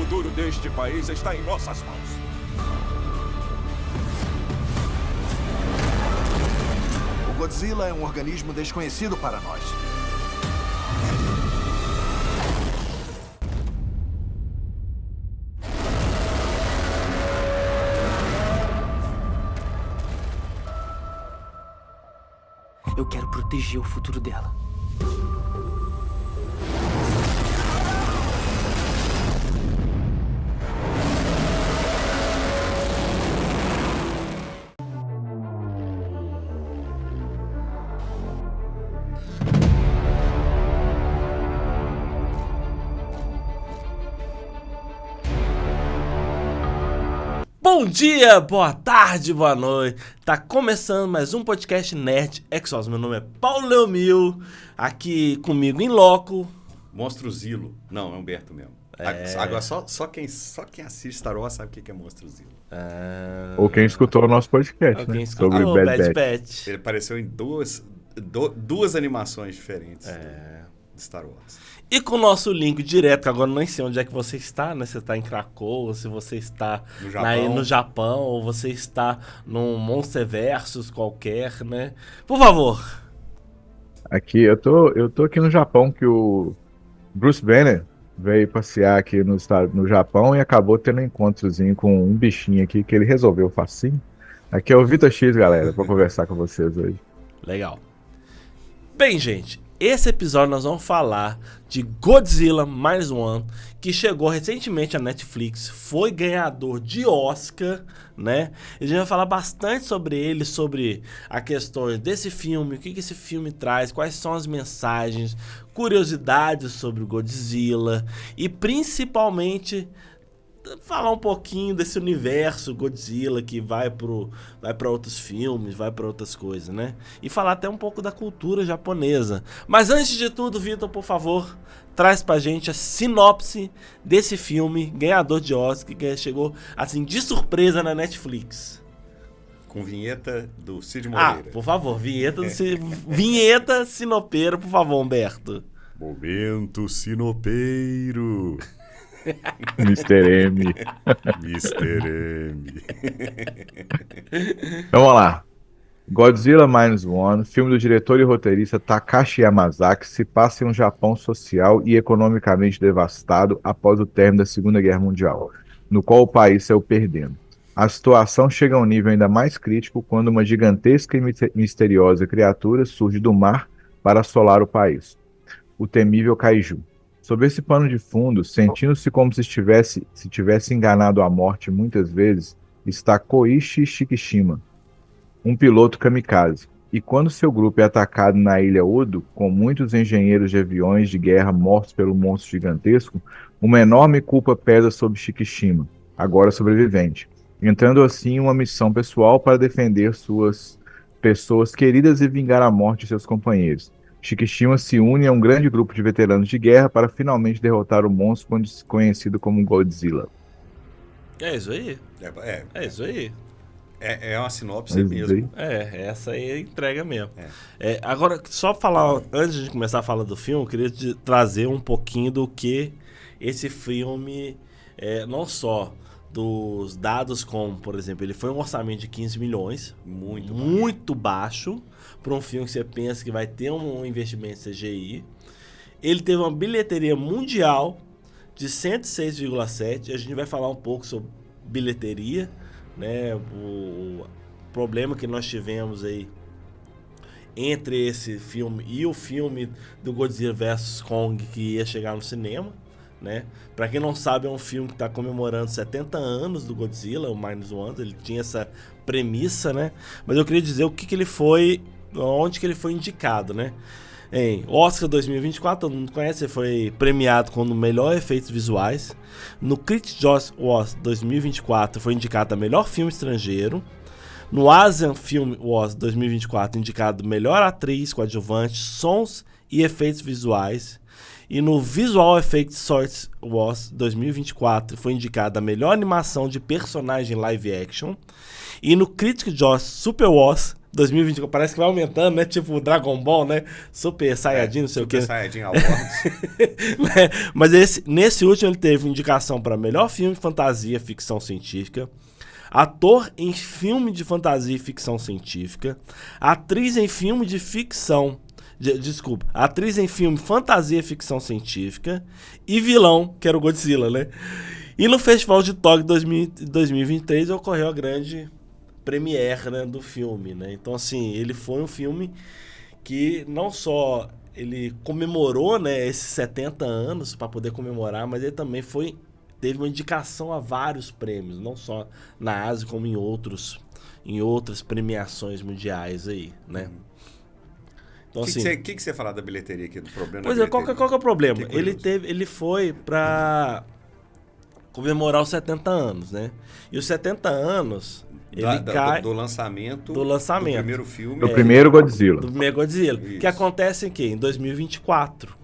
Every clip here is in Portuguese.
futuro deste país está em nossas mãos. O Godzilla é um organismo desconhecido para nós. Eu quero proteger o futuro dela. Bom dia, boa tarde, boa noite. Tá começando mais um podcast Nerd Exos. Meu nome é Paulo Leomil, aqui comigo em loco. Monstruzilo. Não, é Humberto mesmo. Agora só quem assiste Star Wars sabe o que é Monstruzilo. Ou quem escutou o nosso podcast, né? Sobre o Bad Batch. Ele apareceu em duas animações diferentes de Star Wars. E com o nosso link direto, que agora não sei onde é que você está, né? Você está em Krakow, se você está no Japão, ou você está num Monsterversus qualquer, né? Por favor. Aqui, eu tô aqui no Japão, que o Bruce Banner veio passear aqui no Japão e acabou tendo um encontrozinho com um bichinho aqui que ele resolveu facinho. Aqui é o Vitor X, galera, para conversar com vocês hoje. Legal. Bem, gente, esse episódio nós vamos falar de Godzilla Minus One, que chegou recentemente à Netflix, foi ganhador de Oscar, né? E a gente vai falar bastante sobre ele, sobre a questão desse filme, o que esse filme traz, quais são as mensagens, curiosidades sobre o Godzilla e principalmente falar um pouquinho desse universo Godzilla que vai para outros filmes, vai para outras coisas, né? E falar até um pouco da cultura japonesa. Mas antes de tudo, Vitor, por favor, traz pra gente a sinopse desse filme, ganhador de Oscar, que chegou assim de surpresa na Netflix. Com vinheta do Cid Moreira. Por favor, vinheta sinopeira, por favor, Humberto. Momento sinopeiro. Mr. M. Mr. M. Então vamos lá. Godzilla Minus One, filme do diretor e roteirista Takashi Yamazaki, se passa em um Japão social e economicamente devastado após o término da Segunda Guerra Mundial, no qual o país saiu perdendo. A situação chega a um nível ainda mais crítico quando uma gigantesca e misteriosa criatura surge do mar para assolar o país. O temível Kaiju. Sob esse pano de fundo, sentindo-se como se tivesse enganado a morte muitas vezes, está Koichi Shikishima, um piloto kamikaze. E quando seu grupo é atacado na ilha Odo, com muitos engenheiros de aviões de guerra mortos pelo monstro gigantesco, uma enorme culpa pesa sobre Shikishima, agora sobrevivente, entrando assim em uma missão pessoal para defender suas pessoas queridas e vingar a morte de seus companheiros. Shikishima se une a um grande grupo de veteranos de guerra para finalmente derrotar o monstro conhecido como Godzilla. É isso aí. É isso aí. É uma sinopse mesmo. Essa aí é entrega mesmo. Agora, só falar, antes de começar a falar do filme, eu queria trazer um pouquinho do que esse filme, não só dos dados como, por exemplo, ele foi um orçamento de 15 milhões, muito baixo, para um filme que você pensa que vai ter um investimento em CGI. Ele teve uma bilheteria mundial de 106,7. A gente vai falar um pouco sobre bilheteria, né? O problema que nós tivemos aí entre esse filme e o filme do Godzilla vs Kong, que ia chegar no cinema, né? Pra quem não sabe, é um filme que tá comemorando 70 anos do Godzilla, o Minus One. Ele tinha essa premissa, né? Mas eu queria dizer o que ele foi, onde que ele foi indicado, né? Em Oscar 2024, todo mundo conhece, ele foi premiado com o melhor efeitos visuais. No Critics' Choice Awards 2024 foi indicado a melhor filme estrangeiro. No Asian Film Awards 2024 indicado melhor atriz coadjuvante, sons e efeitos visuais. E no Visual Effects Choice Awards 2024 foi indicada a melhor animação de personagem live action. E no Critics' Choice Super Awards 2020, parece que vai aumentando, né? Tipo o Dragon Ball, né? Super Saiyajin, não sei o quê. Super Saiyajin Awards. Mas nesse último ele teve indicação para melhor filme de fantasia, ficção científica, ator em filme de fantasia e ficção científica, atriz em filme de ficção, atriz em filme fantasia e ficção científica e vilão, que era o Godzilla, né? E no Festival de Tóquio 2023 ocorreu a grande premiere, né, do filme, né? Então, assim, ele foi um filme que não só ele comemorou, né, esses 70 anos para poder comemorar, mas ele também teve uma indicação a vários prêmios, não só na Ásia, como em outras premiações mundiais aí, né? Então, O assim, que você fala da bilheteria aqui, do problema pois da é, qual que bilheteria? é o problema? Fiquei curioso. Ele foi para comemorar os 70 anos, né? E os 70 anos, ele cai do lançamento do primeiro filme. Do primeiro Godzilla. do primeiro Godzilla, Isso. que acontece em quê? Em 2024.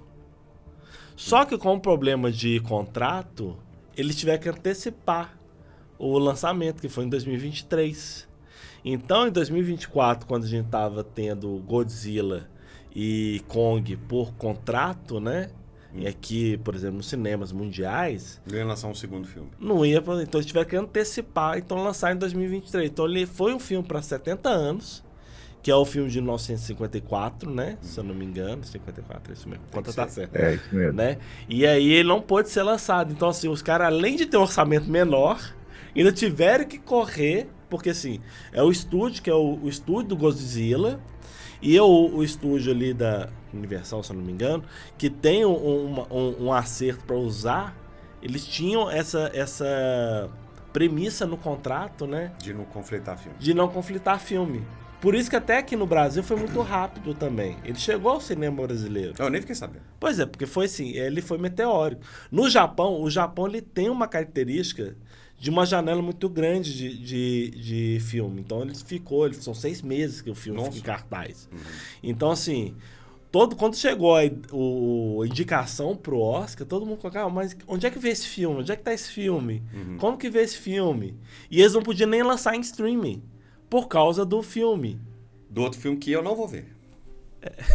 Só que com o problema de contrato, eles tiveram que antecipar o lançamento, que foi em 2023. Então, em 2024, quando a gente tava tendo Godzilla e Kong por contrato, né? E aqui, por exemplo, nos cinemas mundiais, Não ia lançar um segundo filme. não ia, então eles tiveram que antecipar, então lançar em 2023. Então ele foi um filme para 70 anos, que é o filme de 1954, né? Se eu não me engano, 54, é isso mesmo. Conta tá certo. É, isso mesmo. Né? E aí ele não pôde ser lançado. Então, assim, os caras, além de ter um orçamento menor, ainda tiveram que correr, porque assim, é o estúdio, que é o estúdio do Godzilla, e o estúdio ali da Universal, se eu não me engano, que tem um acerto para usar, eles tinham essa premissa no contrato, né? De não conflitar filme. De não conflitar filme. Por isso que até aqui no Brasil foi muito rápido também. Ele chegou ao cinema brasileiro. Eu nem fiquei sabendo. Pois é, porque foi assim, ele foi meteórico. No Japão, o Japão ele tem uma característica de uma janela muito grande de filme. Então são 6 meses que o filme fica em cartaz. Então, assim, quando chegou a indicação pro Oscar, todo mundo falou, mas onde é que vê esse filme? Onde é que tá esse filme? Como que vê esse filme? E eles não podiam nem lançar em streaming, por causa do filme. Do outro filme que eu não vou ver.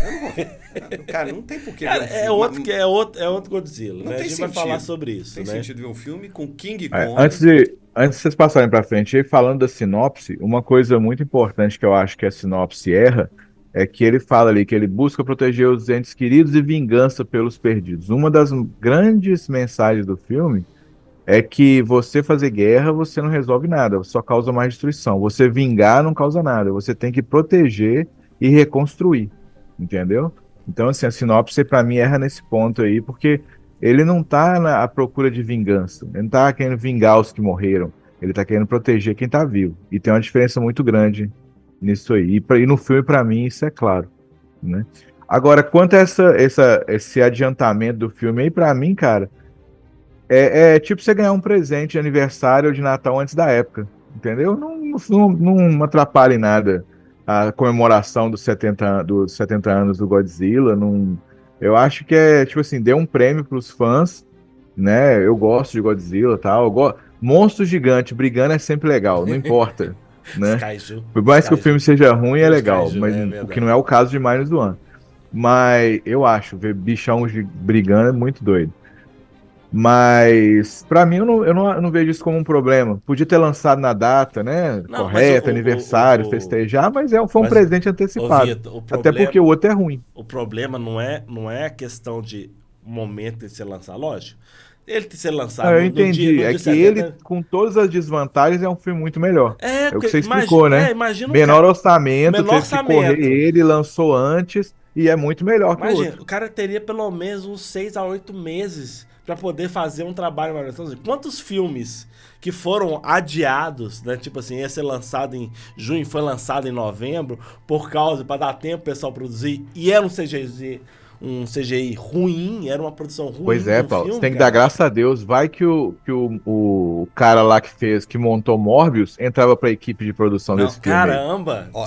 Eu não vou ver. Cara, não tem porquê Cara, ver um filme. é outro Godzilla, Não né? A tem gente vai sentido. falar sobre isso, Tem né? sentido ver um filme com King É, Kong. antes de vocês passarem para frente, aí falando da sinopse, uma coisa muito importante que eu acho que a sinopse erra é que ele fala ali que ele busca proteger os entes queridos e vingança pelos perdidos. Uma das grandes mensagens do filme é que você fazer guerra, você não resolve nada, só causa mais destruição. Você vingar não causa nada, você tem que proteger e reconstruir, entendeu? Então, assim, a sinopse para mim erra nesse ponto aí, porque ele não tá à procura de vingança, ele não tá querendo vingar os que morreram, ele tá querendo proteger quem tá vivo. E tem uma diferença muito grande nisso aí. E no filme, para mim, isso é claro, né? Agora, quanto a esse adiantamento do filme aí, para mim, cara, é tipo você ganhar um presente de aniversário ou de Natal antes da época, entendeu? Não atrapalha em nada a comemoração dos 70 anos do Godzilla. Eu acho que tipo assim, deu um prêmio pros fãs, né? Eu gosto de Godzilla e tal. Monstro gigante brigando é sempre legal, não importa, né? Kaiju. Por mais que o filme seja ruim, é legal, Kaiju, mas é o verdade. que não é o caso de Minus One. Mas eu acho, ver bichão brigando é muito doido. Mas, pra mim, eu não vejo isso como um problema. Podia ter lançado na data, né? Não, Correta, mas aniversário, festejar, mas foi um mas, presente antecipado. Vitor, Até porque o outro é ruim. O problema não é a questão de momento de ser lançado, lógico. Ele ter ser lançado Eu no entendi. dia, no É dia que 70, ele, com todas as desvantagens, é um filme muito melhor. É o que porque você explicou, né? Imagina Menor orçamento, menor teve orçamento. que correr ele, lançou antes, e é muito melhor que o Imagina, outro. o cara teria pelo menos uns 6 a 8 meses pra poder fazer um trabalho maior. Então, assim, quantos filmes que foram adiados, né? Tipo assim, ia ser lançado em junho, foi lançado em novembro, pra dar tempo pro pessoal produzir, e era um CGI ruim, era uma produção ruim. Pois é, do Paulo, filme, você tem que cara. dar graças a Deus. Vai que o cara lá que montou Morbius entrava pra equipe de produção Não, desse filme aí. caramba! Ó,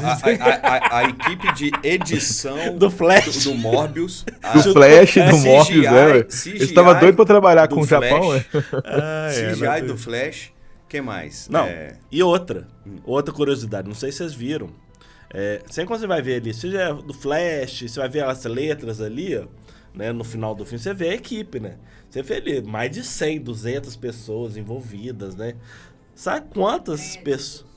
a equipe de edição Do Flash. do Morbius. Do Flash, do CGI, Morbius, né? CGI Eu estava doido pra trabalhar do com o Flash. Japão, né? CGI do Flash. Quem mais? Não, e outra curiosidade, não sei se vocês viram. Sempre quando você vai ver ali, seja do Flash, você vai ver as letras ali, ó, né, no final do filme, você vê a equipe, né? Você vê ali mais de 100, 200 pessoas envolvidas, né? Sabe quantas pessoas...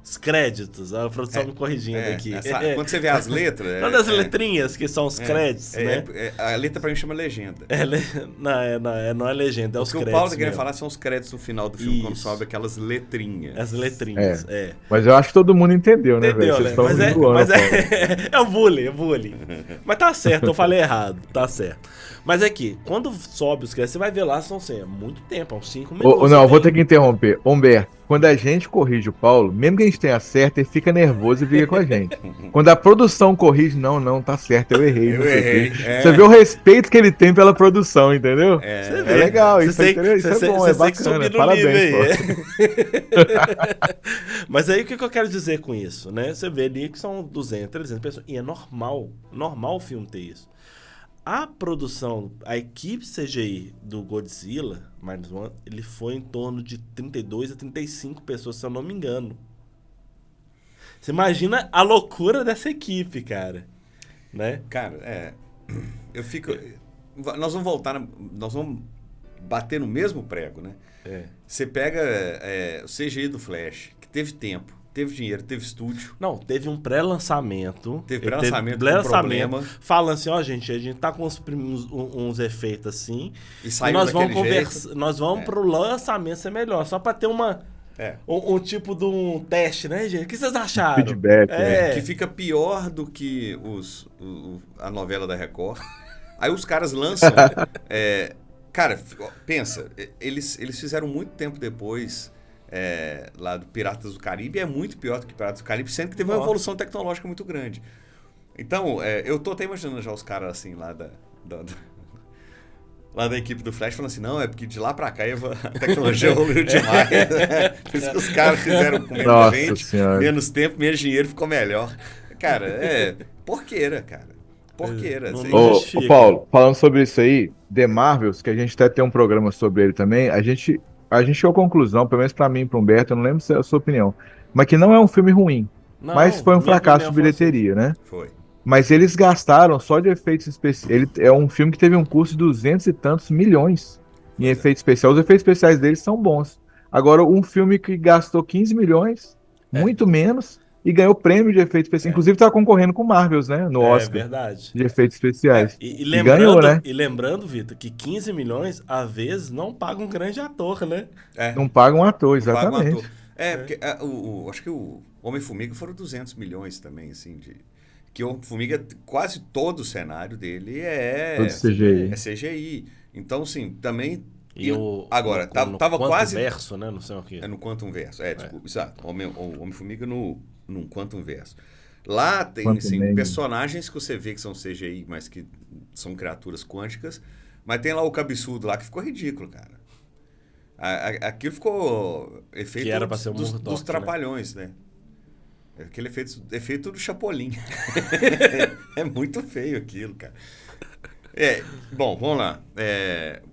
Os créditos, a produção me corrigindo aqui. Quando você vê as letras... Não das letrinhas, que são os créditos, né? A letra pra mim chama legenda. Não é legenda, é os créditos. O que o Paulo tá querendo mesmo. falar são os créditos no final do filme, quando Isso. sobe aquelas letrinhas. As letrinhas, Mas eu acho que todo mundo entendeu, né, velho? Entendeu, Vocês né? estão Mas zoando, Paulo. é o bullying, é bullying. Mas tá certo, eu falei errado, tá certo. Mas é que, quando sobe os créditos, você vai ver lá, são assim, é muito tempo, uns 5 minutos. Não, eu vou ter que interromper. Humberto, quando a gente corrige o Paulo, mesmo que a gente tenha certo, ele fica nervoso e briga com a gente. Quando a produção corrige, não, tá certo, eu errei. não sei o quê. Você vê o respeito que ele tem pela produção, entendeu? É legal, isso é bom, é bacana. Parabéns, Paulo. Mas aí o que eu quero dizer com isso, né? Você vê ali que são 200, 300 pessoas, e é normal o filme ter isso. A produção, a equipe CGI do Godzilla, Minus One, ele foi em torno de 32 a 35 pessoas, se eu não me engano. Você imagina a loucura dessa equipe, cara. Né? Cara, eu fico... Nós vamos voltar, nós vamos bater no mesmo prego, né? Você pega o CGI do Flash, que teve tempo, teve dinheiro, teve estúdio. Não, teve um pré-lançamento. Teve pré-lançamento, um problema. Falando assim, ó, gente, a gente tá com uns efeitos assim. E saiu nós vamos daquele jeito. Nós vamos pro lançamento ser melhor, só pra ter um tipo de um teste, né, gente? O que vocês acharam? Feedback, Que fica pior do que a novela da Record. Aí os caras lançam... cara, pensa, eles fizeram muito tempo depois... lá do Piratas do Caribe, é muito pior do que Piratas do Caribe, sendo que teve uma evolução tecnológica muito grande. Então, eu tô até imaginando já os caras assim, lá da equipe do Flash, falando assim, não, é porque de lá pra cá a tecnologia evoluiu demais. Por isso que os caras fizeram com menos gente, menos tempo, menos dinheiro, ficou melhor. Cara, porqueira, cara. Porqueira. Ô, Paulo, falando sobre isso aí, The Marvels, que a gente até tem um programa sobre ele também, a gente chegou à conclusão, pelo menos pra mim e pro Humberto, eu não lembro se é a sua opinião, mas que não é um filme ruim, mas foi um fracasso de bilheteria, né? Foi. Mas eles gastaram só de efeitos especiais. É um filme que teve um custo de 200 e tantos milhões em efeitos especiais. Os efeitos especiais deles são bons. Agora, um filme que gastou 15 milhões, muito menos, e ganhou prêmio de efeitos especiais. Inclusive, tá concorrendo com Marvels, né? No Oscar. É verdade. De efeitos especiais. E lembrando, ganhou, né? E lembrando, Vitor, que 15 milhões, às vezes, não paga um grande ator, né? Não paga um ator, exatamente. Porque acho que o Homem-Formiga foram 200 milhões também, assim, que o Formiga, quase todo o cenário dele todo CGI. É CGI. Então, assim, também... Agora, tava quase... Verso, né? Não sei o quê. No Quantum Verso. Desculpa, exato. O Homem-Formiga num Quantum Verso. Lá tem, assim, personagens que você vê que são CGI, mas que são criaturas quânticas. Mas tem lá o cabeçudo lá que ficou ridículo, cara. Aquilo ficou efeito que era pra ser um dos Trapalhões, né? Aquele efeito do Chapolin. É muito feio aquilo, cara. Bom, vamos lá.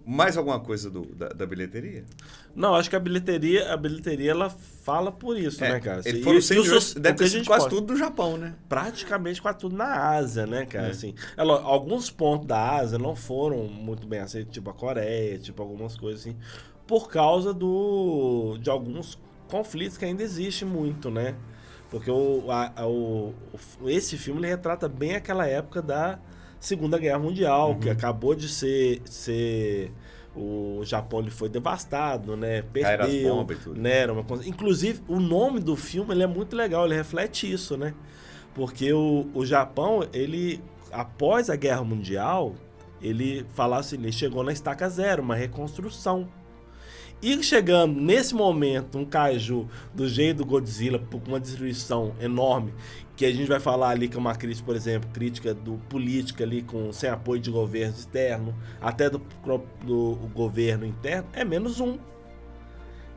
Mais alguma coisa da bilheteria? Não, acho que a bilheteria ela fala por isso, né, cara? Ele foram deve ter sido quase tudo do Japão, né? Praticamente quase tudo na Ásia, né, cara? Assim, alguns pontos da Ásia não foram muito bem aceitos, tipo a Coreia, tipo algumas coisas assim, por causa de alguns conflitos que ainda existem muito, né? Porque esse filme ele retrata bem aquela época da Segunda Guerra Mundial, que acabou de ser o Japão ele foi devastado, né? Perdeu, as bombas e tudo. Né? Era uma coisa... Inclusive, o nome do filme ele é muito legal, ele reflete isso, né? Porque o Japão, ele, após a Guerra Mundial, ele chegou na estaca zero, uma reconstrução. E chegando nesse momento, um kaiju do jeito do Godzilla, com uma destruição enorme, que a gente vai falar ali que é uma crítica, por exemplo, crítica do política ali, sem apoio de governo externo, até do governo interno, é -1.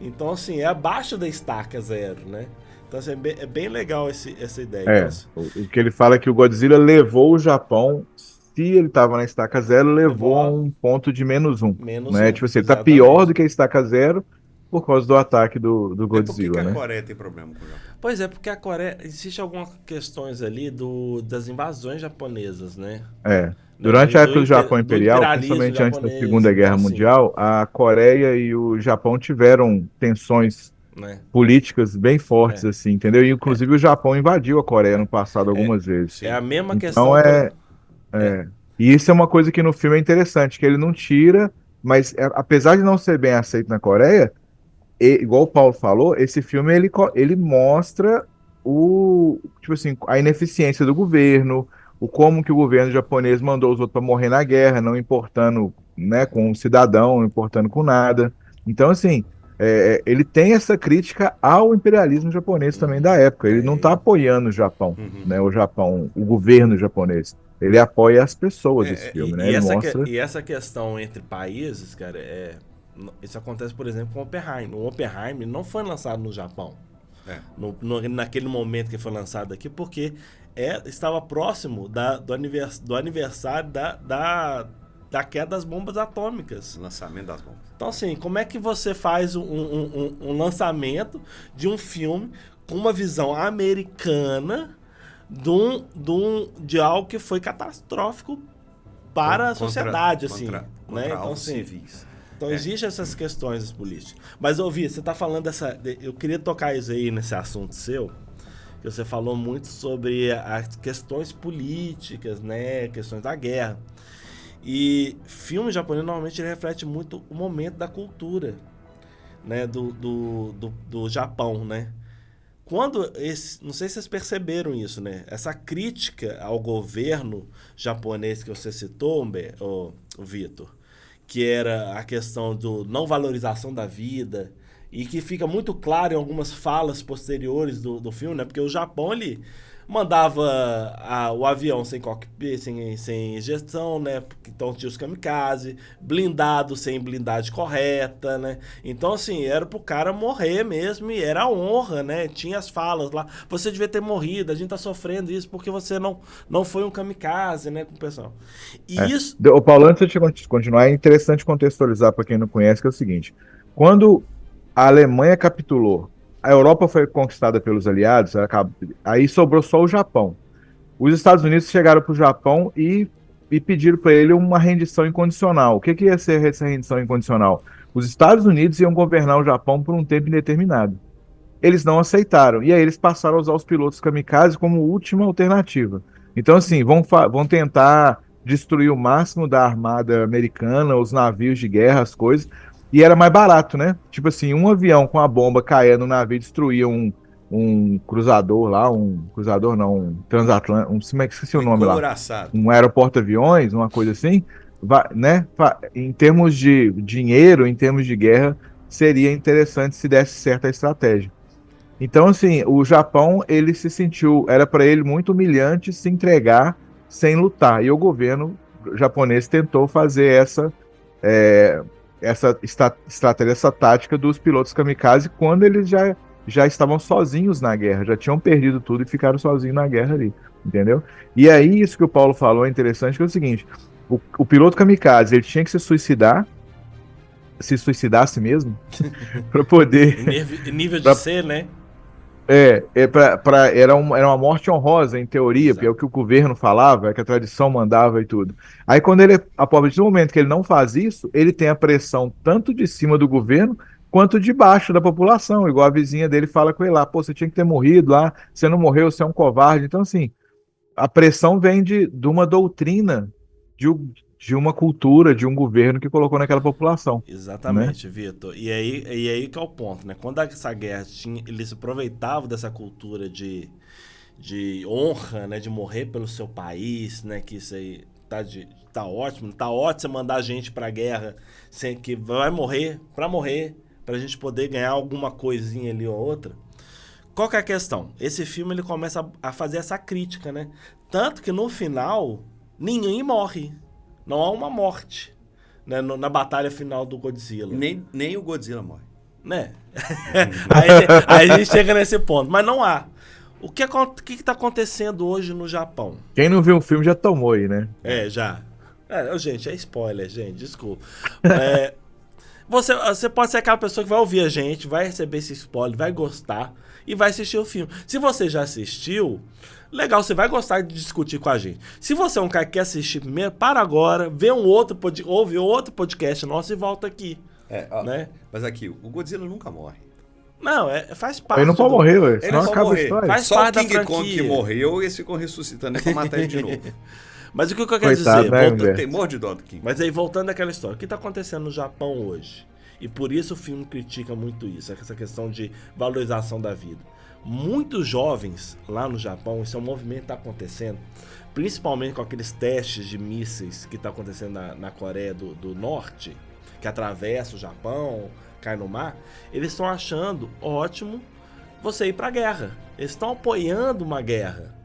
Então, assim, é abaixo da estaca zero, né? Então, assim, é bem legal essa ideia. O que ele fala é que o Godzilla levou o Japão, se ele estava na estaca zero, levou a um ponto de -1. Né? Tipo assim, ele tá pior do que a estaca zero, por causa do ataque do Mas por que Godzilla, a né? Coreia tem problema com o Japão? Pois é, porque a Coreia. Existe algumas questões ali das invasões japonesas, né? Durante a época do Japão do Imperial, imperialismo principalmente antes da japonês, Segunda Guerra então, assim, Mundial, a Coreia e o Japão tiveram tensões né? políticas bem fortes, É. assim, entendeu? E, inclusive, o Japão invadiu a Coreia no passado algumas vezes. Sim. É a mesma Então, questão. E isso é uma coisa que no filme é interessante, que ele não tira, mas apesar de não ser bem aceito na Coreia, igual o Paulo falou, esse filme ele mostra tipo assim, a ineficiência do governo, o como que o governo japonês mandou os outros para morrer na guerra, não importando, né, com o cidadão, não importando com nada. Então, assim, ele tem essa crítica ao imperialismo japonês também da época. Ele não está apoiando o Japão, né, o governo japonês. Ele apoia as pessoas, esse filme, né? Ele mostra... E essa questão entre países, cara, isso acontece, por exemplo, com o Oppenheimer. O Oppenheimer não foi lançado no Japão. Naquele momento que foi lançado aqui, porque estava próximo do aniversário da queda das bombas atômicas. Lançamento das bombas. Então, assim, como é que você faz um lançamento de um filme com uma visão americana de algo que foi catastrófico para a sociedade, assim, né? Então, assim, civis. Então, existem essas questões políticas. Mas, ouvi, você está falando eu queria tocar isso aí nesse assunto seu, que você falou muito sobre as questões políticas, né? Questões da guerra. E filme japonês, normalmente, ele reflete muito o momento da cultura, né? Do Japão, né? Não sei se vocês perceberam isso, né? Essa crítica ao governo japonês que você citou, o Vitor, que era a questão do não valorização da vida, e que fica muito claro em algumas falas posteriores do filme, né? Porque o Japão, ele mandava o avião sem cockpit, sem injeção, né? Então tinha os kamikaze, blindado sem blindagem correta, né? Então, assim, era pro cara morrer mesmo, e era honra, né? Tinha as falas lá, você devia ter morrido, a gente tá sofrendo isso porque você não foi um kamikaze, né? Com o pessoal. E isso... O Paulo, antes de continuar, é interessante contextualizar para quem não conhece, que é o seguinte: quando a Alemanha capitulou, a Europa foi conquistada pelos aliados, aí sobrou só o Japão. Os Estados Unidos chegaram para o Japão e pediram para ele uma rendição incondicional. O que ia ser essa rendição incondicional? Os Estados Unidos iam governar o Japão por um tempo indeterminado. Eles não aceitaram, e aí eles passaram a usar os pilotos kamikaze como última alternativa. Então, assim, vão tentar destruir o máximo da armada americana, os navios de guerra, as coisas. E era mais barato, né? Tipo assim, um avião com a bomba caía no navio, destruía um cruzador lá, um transatlântico, esqueci o nome lá. Um aeroporto-aviões, uma coisa assim, né? Em termos de dinheiro, em termos de guerra, seria interessante se desse certa estratégia. Então, assim, o Japão, ele se sentiu, era para ele muito humilhante se entregar sem lutar. E o governo japonês tentou fazer essa estratégia, essa tática dos pilotos kamikaze quando eles já estavam sozinhos na guerra, já tinham perdido tudo e ficaram sozinhos na guerra ali, entendeu? E aí, isso que o Paulo falou é interessante, que é o seguinte: o piloto kamikaze, ele tinha que se suicidar a si mesmo, para poder... Nível de ser, né? Era uma morte honrosa, em teoria, porque é o que o governo falava, é que a tradição mandava e tudo. Aí, a partir do momento que ele não faz isso, ele tem a pressão tanto de cima do governo, quanto de baixo da população, igual a vizinha dele fala com ele lá: pô, você tinha que ter morrido lá, você não morreu, você é um covarde. Então, assim, a pressão vem de uma doutrina, de uma cultura, de um governo que colocou naquela população. Exatamente, né? Vitor. E aí que é o ponto, né? Quando essa guerra eles se aproveitavam dessa cultura de honra, né? De morrer pelo seu país, né? Que isso aí tá ótimo. Tá ótimo você mandar a gente pra guerra sem que vai morrer, pra gente poder ganhar alguma coisinha ali ou outra. Qual que é a questão? Esse filme, ele começa a fazer essa crítica, né? Tanto que no final, ninguém morre. Não há uma morte, né, na batalha final do Godzilla. Nem o Godzilla morre. Né? aí a gente chega nesse ponto. Mas não há. O que está acontecendo hoje no Japão? Quem não viu o filme já tomou aí, né? Já. Gente, é spoiler, gente. Desculpa. Você pode ser aquela pessoa que vai ouvir a gente, vai receber esse spoiler, vai gostar e vai assistir o filme. Se você já assistiu, legal, você vai gostar de discutir com a gente. Se você é um cara que quer assistir primeiro, para agora, vê ouve outro podcast nosso e volta aqui. Né? Mas aqui, o Godzilla nunca morre. Não, faz parte. Ele não pode morrer, ué. Ele Senão não pode acaba a morrer. história. Faz Só parte o da King Kong franquia. que morreu e eles ficam ressuscitando pra matar ele de novo. Mas o que eu quero Coitado, dizer? né, volta- Humberto? Morre de dó do King. Mas aí, voltando àquela história, o que está acontecendo no Japão hoje? E por isso o filme critica muito isso, essa questão de valorização da vida. Muitos jovens lá no Japão, isso é um movimento que está acontecendo, principalmente com aqueles testes de mísseis que está acontecendo na Coreia do Norte, que atravessa o Japão, cai no mar, eles estão achando ótimo você ir para a guerra. Eles estão apoiando uma guerra.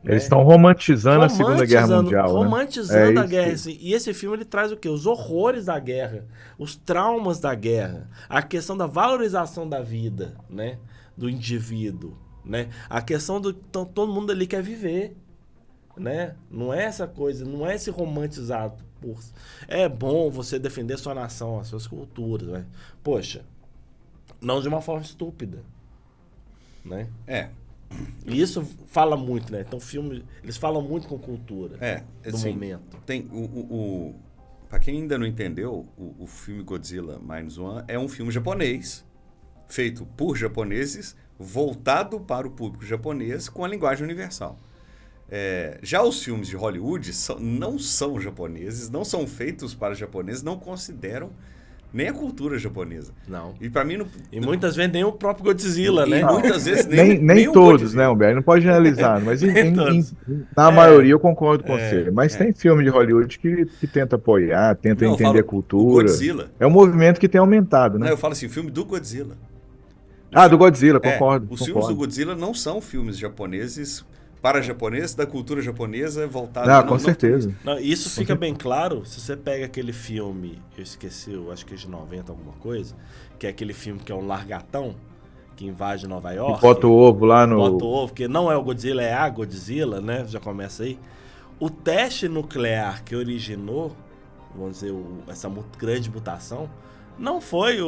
Eles estão romantizando a Segunda Guerra Mundial. Né? Romantizando É a guerra. isso. Assim. E esse filme ele traz o quê? Os horrores da guerra, os traumas da guerra, a questão da valorização da vida, né? Do indivíduo, né? A questão do todo mundo ali quer viver, né? Não é essa coisa, não é esse romantizado. É bom você defender sua nação, as suas culturas, né? Poxa, não de uma forma estúpida, né? E isso fala muito, né? Então, filme, eles falam muito com cultura do assim, momento. Tem pra quem ainda não entendeu, o filme Godzilla Minus One é um filme japonês, feito por japoneses, voltado para o público japonês com a linguagem universal. Já os filmes de Hollywood não são japoneses, não são feitos para japoneses, não consideram nem a cultura japonesa. Não. E para mim... E muitas vezes nem o próprio Godzilla, né? E muitas vezes Nem o todos, Godzilla. né, Humberto? Não pode generalizar, mas Todos. na maioria eu concordo com você. Mas tem filme de Hollywood que tenta apoiar, tenta Não, eu entender a falo, cultura. o Godzilla. É um movimento que tem aumentado, né? Não, eu falo assim, o filme do Godzilla. Do Godzilla, concordo. Os filmes do Godzilla não são filmes japoneses para japoneses, da cultura japonesa voltada... Com certeza. Não, isso fica bem claro se você pega aquele filme, eu esqueci, eu acho que é de 90 alguma coisa, que é aquele filme que é um largatão, que invade Nova York. Bota o ovo lá no... Bota o ovo, que não é o Godzilla, é a Godzilla, né? Já começa aí. O teste nuclear que originou, vamos dizer, essa grande mutação, não foi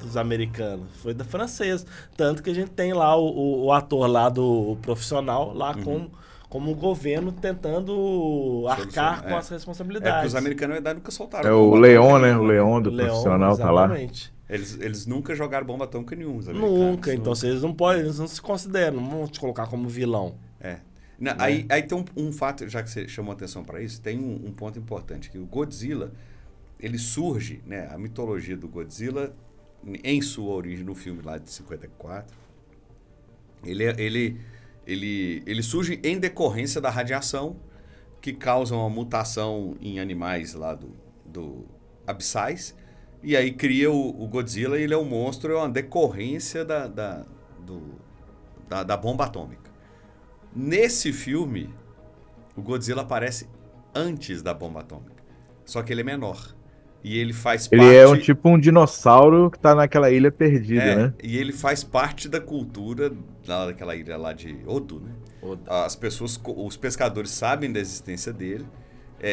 dos americanos, foi da francesa. Tanto que a gente tem lá o ator lá do profissional, lá como o governo tentando arcar com as responsabilidades. Porque os americanos, na verdade, nunca soltaram É o bomba Leon, atômica né? O nenhuma, Leon do profissional tá lá. Exatamente. Eles nunca jogaram bomba atômica nenhuma, os americanos. Nunca, então eles não podem, eles não se consideram, não vão te colocar como vilão. Não, aí tem um fato, já que você chamou atenção para isso, tem um ponto importante, que o Godzilla, ele surge, né, a mitologia do Godzilla, em sua origem no filme lá de 54, ele surge em decorrência da radiação que causa uma mutação em animais lá do abissais, e aí cria o Godzilla, e ele é um monstro, é uma decorrência da bomba atômica. Nesse filme, o Godzilla aparece antes da bomba atômica, só que ele é menor. E ele faz parte... Ele é tipo um dinossauro que tá naquela ilha perdida, né? E ele faz parte da cultura daquela ilha lá de Odo, né? Odo. As pessoas, os pescadores sabem da existência dele,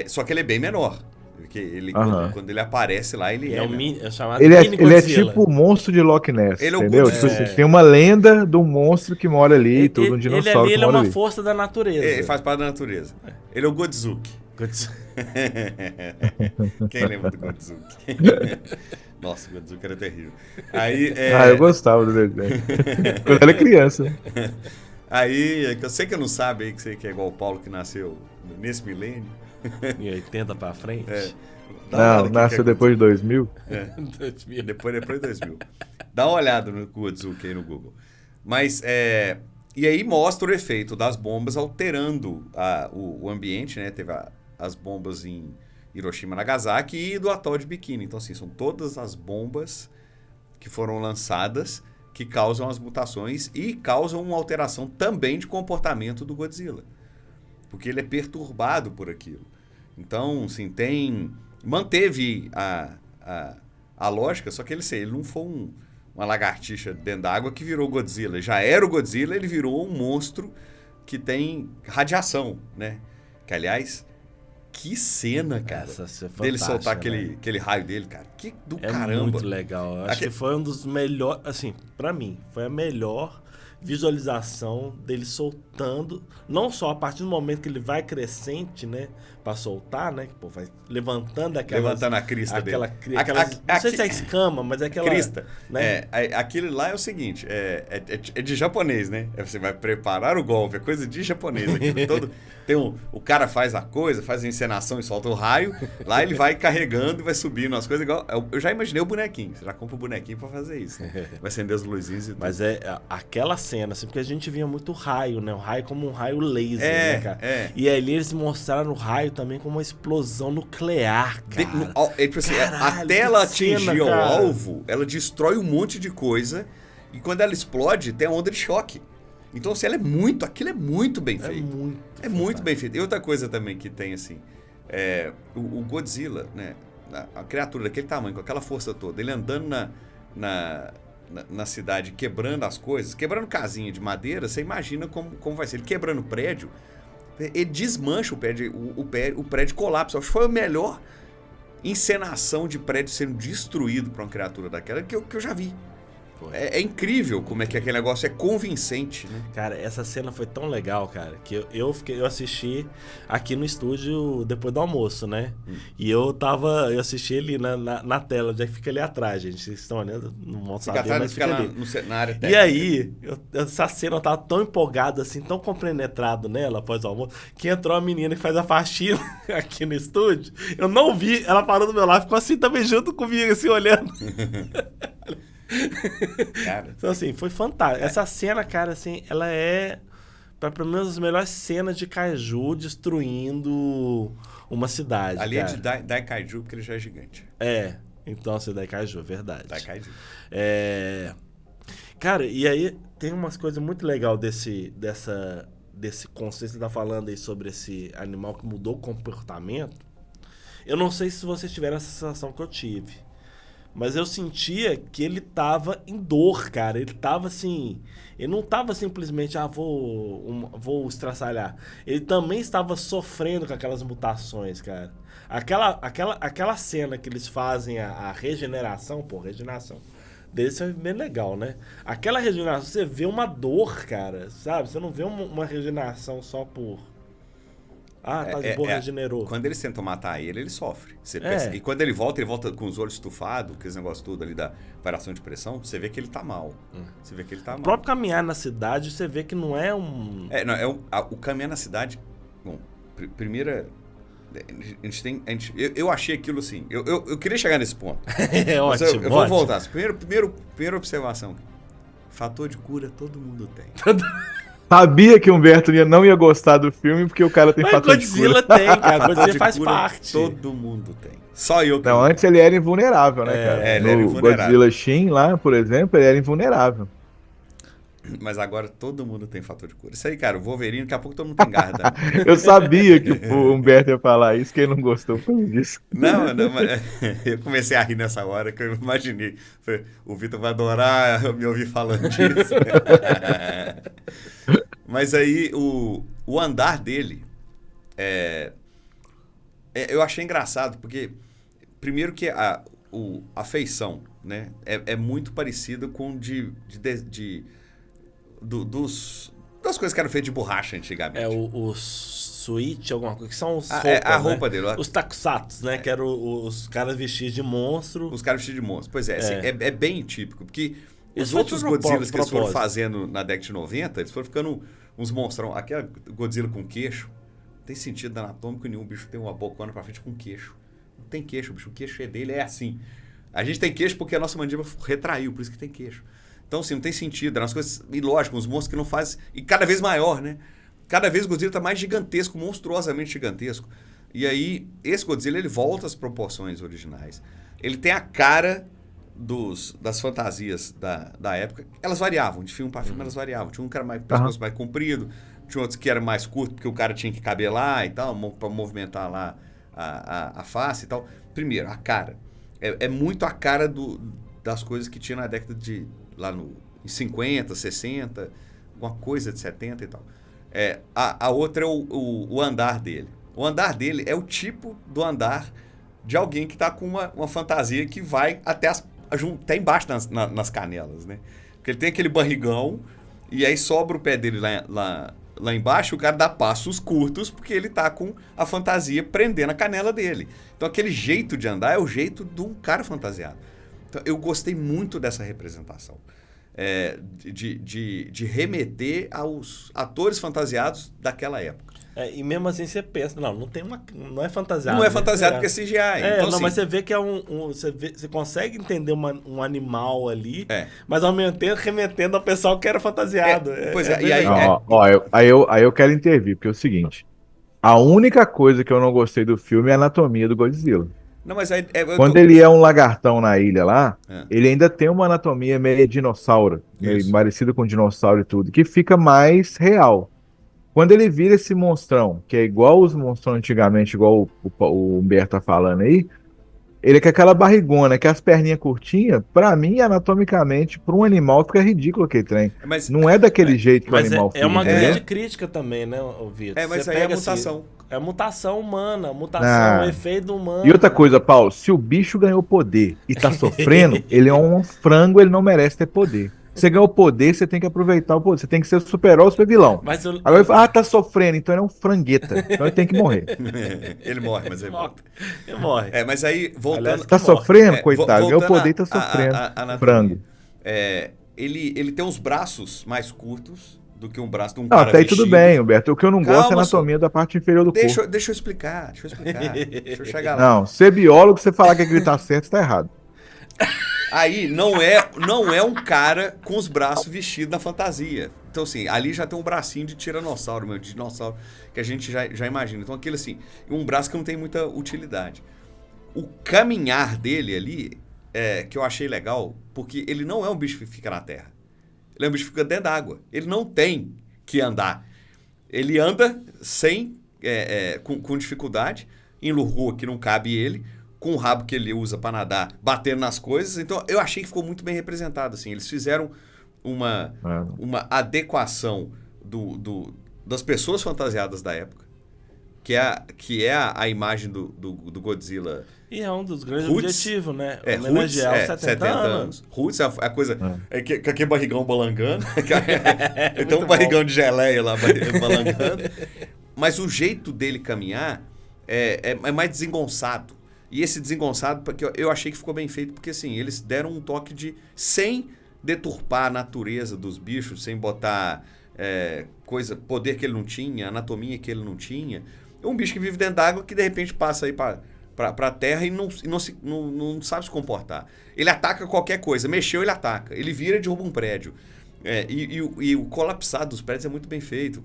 só que ele é bem menor. Porque ele, quando ele aparece lá, ele É chamado Ele Mini é Godzilla. tipo o monstro de Loch Ness, Ele é o entendeu? Godzilla. Tipo assim, tem uma lenda do monstro que mora ali, tudo, um dinossauro Ele que é mora uma ali. força da natureza. Ele faz parte da natureza. Ele é o Godzuki. Quem lembra do Godzuki? Nossa, o Godzuki era terrível. Aí, eu gostava do desenho. Quando eu era criança. Aí, eu sei que não sabe aí, que você que é igual o Paulo, que nasceu nesse milênio. Em 80 pra frente. Não, nasceu depois de 2000. Depois de 2000. Dá uma olhada no Godzuki aí no Google. Mas, e aí mostra o efeito das bombas alterando o ambiente, né? Teve as bombas em Hiroshima e Nagasaki e do atol de Bikini. Então, assim, são todas as bombas que foram lançadas que causam as mutações e causam uma alteração também de comportamento do Godzilla. Porque ele é perturbado por aquilo. Então, assim, manteve a lógica, só que ele não foi uma lagartixa dentro d'água que virou Godzilla. Já era o Godzilla, ele virou um monstro que tem radiação, né? Que, aliás, que cena, cara. Essa cena é dele fantástica, soltar né? aquele raio dele, cara. Que do É caramba. muito legal. Eu acho que foi um dos melhores, assim, pra mim, foi a melhor visualização dele soltando, não só a partir do momento que ele vai crescente, né, pra soltar, né, que pô, vai levantando Levantando a crista dele. Não sei se é escama, mas é aquela... Crista. Né? Aquilo lá é o seguinte, é de japonês, né? Você vai preparar o golpe, é coisa de japonês. Aquilo todo, o cara faz a coisa, faz a encenação e solta o raio, lá ele vai carregando e vai subindo as coisas igual... Eu já imaginei o bonequinho, você já compra o bonequinho pra fazer isso, né? Vai acender as luzinhas e tudo. Mas aquela cena, assim, porque a gente via muito raio, né? O raio como um raio laser, né, cara? E ali eles mostraram o raio também como uma explosão nuclear, cara. Tipo assim, Caralho, até ela que cena, atingir o cara. alvo, ela destrói um monte de coisa. E quando ela explode, tem a onda de choque. Então, assim, aquilo é muito bem feito. É muito bem feito. E outra coisa também que tem, assim, o Godzilla, né? A criatura daquele tamanho, com aquela força toda, ele andando na cidade, quebrando as coisas, quebrando casinha de madeira, você imagina como vai ser. Ele quebrando o prédio, ele desmancha o prédio colapsa. Acho que foi a melhor encenação de prédio sendo destruído por uma criatura daquela que eu já vi. É incrível como é que aquele negócio é convincente, né? Cara, essa cena foi tão legal, cara, que eu assisti aqui no estúdio depois do almoço, né? E eu assisti ali na tela, onde é que fica ali atrás, gente. Vocês estão olhando, não vão saber, mas fica ali. Na área técnica. E aí, essa cena eu tava tão empolgado, assim, tão compenetrado nela após o almoço, que entrou uma menina que faz a faxina aqui no estúdio. Eu não vi, ela parou do meu lado, ficou assim também junto comigo, assim, olhando. Cara. Então, assim, foi fantástico. Essa cena, cara, assim, ela é, pra mim, uma das melhores cenas de kaiju destruindo uma cidade. Ali cara. é de Daikaiju, porque ele já é gigante. Então, assim, Daikaiju, é verdade. Daikaiju. Cara, e aí tem umas coisas muito legais desse conceito que você tá falando aí sobre esse animal que mudou o comportamento. Eu não sei se vocês tiveram essa sensação que eu tive. Mas eu sentia que ele tava em dor, cara. Ele tava assim... Ele não tava simplesmente, vou estraçalhar. Ele também estava sofrendo com aquelas mutações, cara. Aquela cena que eles fazem a regeneração, regeneração deles é bem legal, né? Aquela regeneração, você vê uma dor, cara, sabe? Você não vê uma regeneração só por... tá de boa, regenerou. Quando eles tentam matar ele sofre. Você percebe. E quando ele volta com os olhos estufados, aqueles negócios tudo ali da variação de pressão, você vê que ele tá mal. Você vê que ele tá mal. O próprio caminhar na cidade, você vê que não é um... o caminhar na cidade... Bom, primeira... Eu achei aquilo assim... Eu queria chegar nesse ponto. Ótimo, eu vou voltar. Primeira observação. Fator de cura todo mundo tem. Sabia que o Humberto não ia gostar do filme porque o cara tem fator de cura. Godzilla tem, cara. Godzilla faz parte. Todo mundo tem. Só eu que não. Antes ele era invulnerável, né, cara? Ele era invulnerável. Godzilla Shin lá, por exemplo, ele era invulnerável. Mas agora todo mundo tem fator de cura. Isso aí, cara, o Wolverine, daqui a pouco todo mundo tem garra. Eu sabia que o Humberto ia falar isso, quem não gostou foi disso. Não, mas eu comecei a rir nessa hora que eu imaginei. Falei, o Vitor vai adorar me ouvir falando disso. Mas aí, o andar dele, eu achei engraçado, porque, primeiro que a feição, né, é muito parecida com das coisas que eram feitas de borracha antigamente. Os suíte, alguma coisa, que são os roupas, a roupa, né, dele. Os takusatsu, né, que eram os caras vestidos de monstro. Os caras vestidos de monstro. Pois é, assim, é bem típico, porque os outros Godzillas que eles foram fazendo na década de 90, eles foram ficando uns monstrão. Aquela Godzilla com queixo, não tem sentido anatômico nenhum, o bicho tem uma bocona pra frente com queixo. Não tem queixo, bicho, o queixo dele é assim. A gente tem queixo porque a nossa mandíbula retraiu, por isso que tem queixo. Então, assim, não tem sentido. Eram as coisas ilógicas, uns monstros que não fazem... E cada vez maior, né? Cada vez o Godzilla tá mais gigantesco, monstruosamente gigantesco. E aí, esse Godzilla, ele volta às proporções originais. Ele tem a cara das fantasias da época. Elas variavam, de filme para filme elas variavam. Tinha um que era mais pescoço mais comprido, tinha outros que era mais curto, porque o cara tinha que cabelar e tal, para movimentar lá a face e tal. Primeiro, a cara. É muito a cara das coisas que tinha na década de... lá em 50, 60, alguma coisa de 70 e tal. A outra é o andar dele. O andar dele é o tipo do andar de alguém que tá com uma fantasia que vai até embaixo nas canelas, né? Porque ele tem aquele barrigão e aí sobra o pé dele lá embaixo, o cara dá passos curtos porque ele tá com a fantasia prendendo a canela dele. Então aquele jeito de andar é o jeito de um cara fantasiado. Então eu gostei muito dessa representação. De remeter aos atores fantasiados daquela época. E mesmo assim você pensa, não é fantasiado. Não é fantasiado porque é CGI. Então, assim, mas você vê que é você consegue entender um animal ali, É. mas ao mesmo tempo remetendo ao pessoal que era fantasiado. Pois bem e aí, legal. Aí eu quero intervir, porque é o seguinte. A única coisa que eu não gostei do filme é a anatomia do Godzilla. Não, mas Quando ele é um lagartão na ilha lá, É. ele ainda tem uma anatomia meio dinossauro, meio Isso. parecida com dinossauro e tudo, que fica mais real. Quando ele vira esse monstrão, que é igual os monstrões antigamente, igual o Humberto tá falando aí, ele com aquela barrigona, que as perninhas curtinhas, pra mim, anatomicamente, pra um animal, fica ridículo aquele trem. Mas, Não é daquele jeito que o Mas animal é fica, uma entendeu? grande crítica também, né, Vitor? mas Você aí é a pega mutação. é mutação humana, mutação, efeito humano. E outra coisa, Paulo, se o bicho ganhou poder e tá sofrendo, ele é um frango, ele não merece ter poder. Você ganhou poder, você tem que aproveitar o poder. Você tem que ser super-herói ou super-vilão. Mas Agora ele fala, tá sofrendo, então ele é um frangueta. Então ele tem que morrer. Ele morre, mas ele volta. ele morre. Mas aí, voltando... Aliás, Tá sofrendo, É, coitado. vo- Ganhou voltando poder e tá a- sofrendo. a anatomia. Frango. Ele tem uns braços mais curtos do que um braço de um Não, cara até aí tudo vestido. bem, Humberto. O que eu não gosto é a Calma, anatomia da parte inferior do Deixa corpo. eu explicar. Deixa eu chegar lá. Não, ser biólogo, você falar que ele tá certo, tá errado. Aí não é um cara com os braços vestidos na fantasia. Então, assim, ali já tem um bracinho de tiranossauro, de dinossauro, que a gente já imagina. Então, aquele assim, um braço que não tem muita utilidade. O caminhar dele ali, que eu achei legal, porque ele não é um bicho que fica na terra. Ele é um bicho que fica dentro d'água. Ele não tem que andar. Ele anda com dificuldade, em rua que não cabe ele, com o rabo que ele usa para nadar, batendo nas coisas. Então, eu achei que ficou muito bem representado. Assim. Eles fizeram uma adequação das pessoas fantasiadas da época, que é a imagem do Godzilla. E é um dos grandes Roots, objetivos, né? Roots, Homenagear os 70 anos. Roots é a coisa... com aquele barrigão balangando. Ele tem muito um barrigão bom. de geleia lá balangando. Mas o jeito dele caminhar é mais desengonçado. E esse desengonçado, porque eu achei que ficou bem feito, porque assim, eles deram um toque sem deturpar a natureza dos bichos, sem botar poder que ele não tinha, anatomia que ele não tinha. É um bicho que vive dentro d'água que de repente passa aí pra terra e não sabe se comportar. Ele ataca qualquer coisa. Mexeu, ele ataca. Ele vira e derruba um prédio. E o colapsado dos prédios é muito bem feito.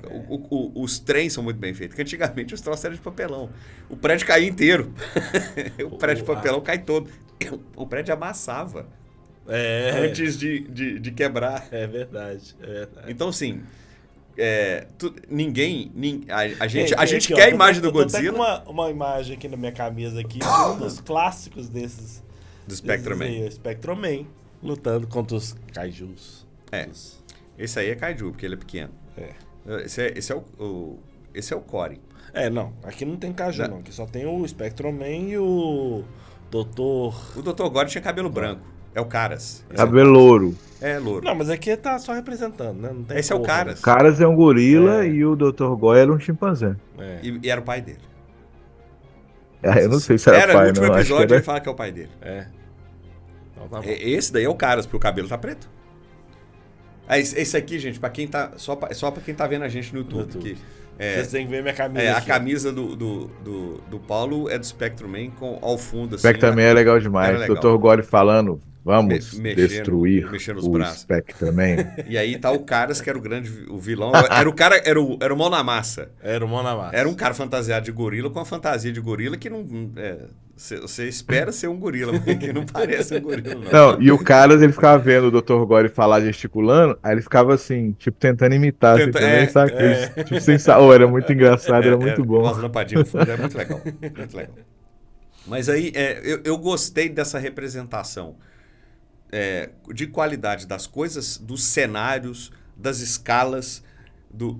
Os trens são muito bem feitos. Porque antigamente os troços eram de papelão. O prédio caía inteiro. O prédio de papelão cai todo. O prédio amassava antes de quebrar. É verdade. Então, assim... A gente Aqui, quer ó, a imagem do eu tô até Godzilla. com uma imagem aqui na minha camisa aqui, de um dos clássicos desses. Do Spectrum-Man. Aí, o Spectrum-Man, lutando contra os kaijus. Esse aí é Kaiju, porque ele é pequeno. Esse é o Core. Não, aqui não tem kaiju não, aqui só tem o Spectrum-Man e o Doutor... O Dr. Gore tinha cabelo branco. É o Caras. Cabelo louro. É louro. Não, mas aqui tá só representando, né? Não tem Esse é o porra, Caras. Caras é um gorila e o Dr. Goy era um chimpanzé. né? E era o pai dele. Eu não sei se era No pai, último não. Acho que episódio era... ele fala que é o pai dele. Então tá bom. Esse daí é o Caras, porque o cabelo tá preto. Esse aqui, gente, pra quem tá. Só pra quem tá vendo a gente no YouTube. YouTube. Que, Vocês têm que ver minha camisa a aqui. camisa do Paulo é do Spectrum-Man com ao fundo assim. Spectrum-Man é legal demais. Era legal. Dr. Gore falando, vamos Mexendo os o braços. Spectrum-Man. E aí tá o Caras, que era o vilão. Era o cara, era o mão na massa. Era o Monamassa. Era um cara fantasiado de gorila com uma fantasia de gorila que não. Você espera ser um gorila, mas que não parece um gorila, não. Não, e o Caras, ele ficava vendo o Dr. Gore falar gesticulando, aí ele ficava assim, tipo, tentando imitar, assim, também, sabe? Tipo, sem era muito engraçado, era muito bom. Umas lampadinhas no fundo, é muito legal. Muito legal. Mas aí, eu gostei dessa representação de qualidade das coisas, dos cenários, das escalas,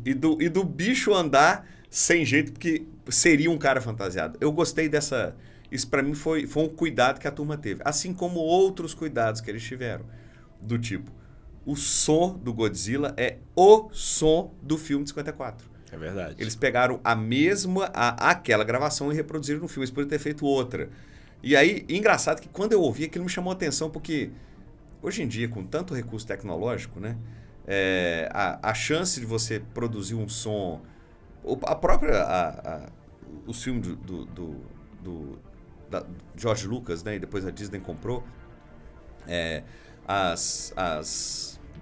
e do bicho andar sem jeito, porque seria um cara fantasiado. Eu gostei dessa... Isso pra mim foi um cuidado que a turma teve. Assim como outros cuidados que eles tiveram. Do tipo, o som do Godzilla é o som do filme de 54. É verdade. Eles pegaram aquela gravação e reproduziram no filme. Eles poderiam ter feito outra. E aí, engraçado que quando eu ouvi, aquilo me chamou a atenção, porque hoje em dia, com tanto recurso tecnológico, né, a chance de você produzir um som... Os filmes do George Lucas, né, e depois a Disney comprou,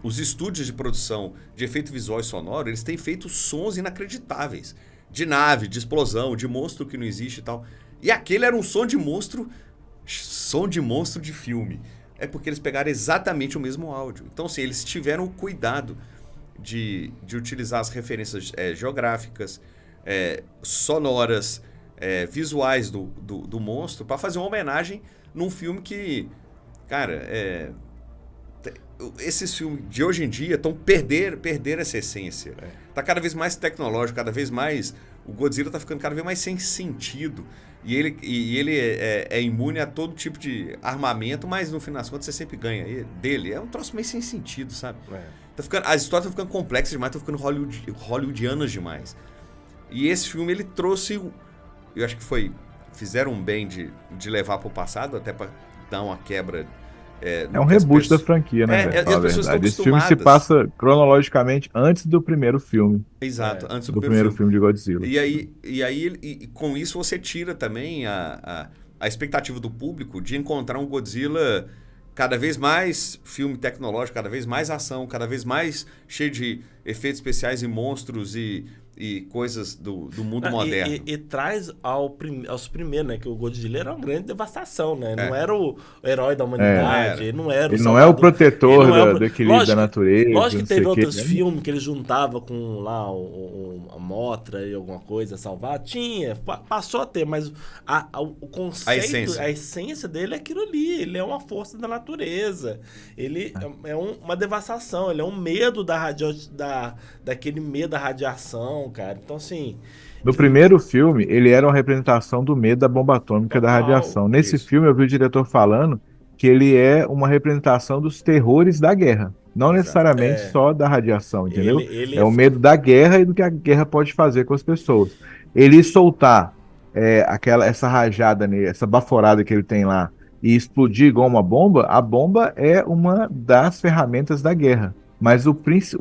os estúdios de produção de efeito visual e sonoro, eles têm feito sons inacreditáveis. De nave, de explosão, de monstro que não existe e tal. E aquele era um som de monstro de filme. É porque eles pegaram exatamente o mesmo áudio. Então, assim, eles tiveram o cuidado de utilizar as referências geográficas, sonoras, visuais do monstro para fazer uma homenagem num filme que, cara, esses filmes de hoje em dia estão perder essa essência. Tá cada vez mais tecnológico, cada vez mais... O Godzilla tá ficando cada vez mais sem sentido. E ele é imune a todo tipo de armamento, mas no final das contas você sempre ganha dele. É um troço meio sem sentido, sabe? As histórias estão ficando complexas demais, estão ficando hollywoodianas demais. E esse filme, ele trouxe... Eu acho que fizeram bem de levar para o passado, até para dar uma quebra... É um reboot da franquia, né? Esse filme se passa cronologicamente antes do primeiro filme. Exato, antes do primeiro filme de Godzilla. E aí com isso você tira também a expectativa do público de encontrar um Godzilla cada vez mais filme tecnológico, cada vez mais ação, cada vez mais cheio de efeitos especiais e monstros e coisas do mundo moderno. E traz aos primeiros, né? Que o Godzilla era uma grande devastação, né? Não era o herói da humanidade, ele não era o Ele não é o protetor do equilíbrio da natureza. Lógico que teve outros filmes que ele juntava com lá a Mothra e alguma coisa, salvar. Tinha, passou a ter, mas o conceito, a essência dele é aquilo ali. Ele é uma força da natureza. Ele é uma devastação, ele é um medo daquele medo da radiação, cara. Então, assim... No primeiro filme, ele era uma representação do medo da bomba atômica, da radiação. Nesse filme, eu vi o diretor falando que ele é uma representação dos terrores da guerra. Não necessariamente só da radiação, entendeu? É o medo da guerra e do que a guerra pode fazer com as pessoas. Ele soltar essa rajada, essa baforada que ele tem lá, e explodir igual uma bomba, a bomba é uma das ferramentas da guerra. Mas o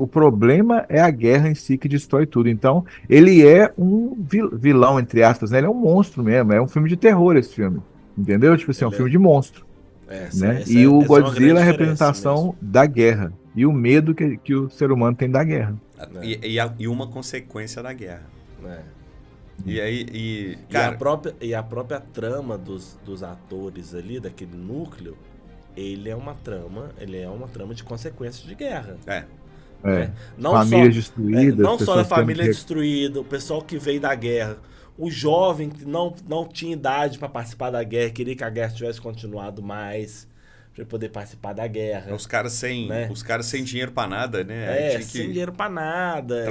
problema é a guerra em si que destrói tudo. Então, ele é um vilão, entre aspas, né? Ele é um monstro mesmo. É um filme de terror esse filme. Entendeu? Tipo assim, é um filme de monstro. Né? E o Godzilla é a representação da guerra. E o medo que o ser humano tem da guerra. E uma consequência da guerra. Cara, a própria trama dos atores ali, daquele núcleo, ele é uma trama de consequências de guerra. Né? Famílias destruídas. Não só a família destruída, o pessoal que veio da guerra, o jovem que não tinha idade para participar da guerra, queria que a guerra tivesse continuado mais, para poder participar da guerra. Os caras sem dinheiro para nada, né? Sem dinheiro para nada.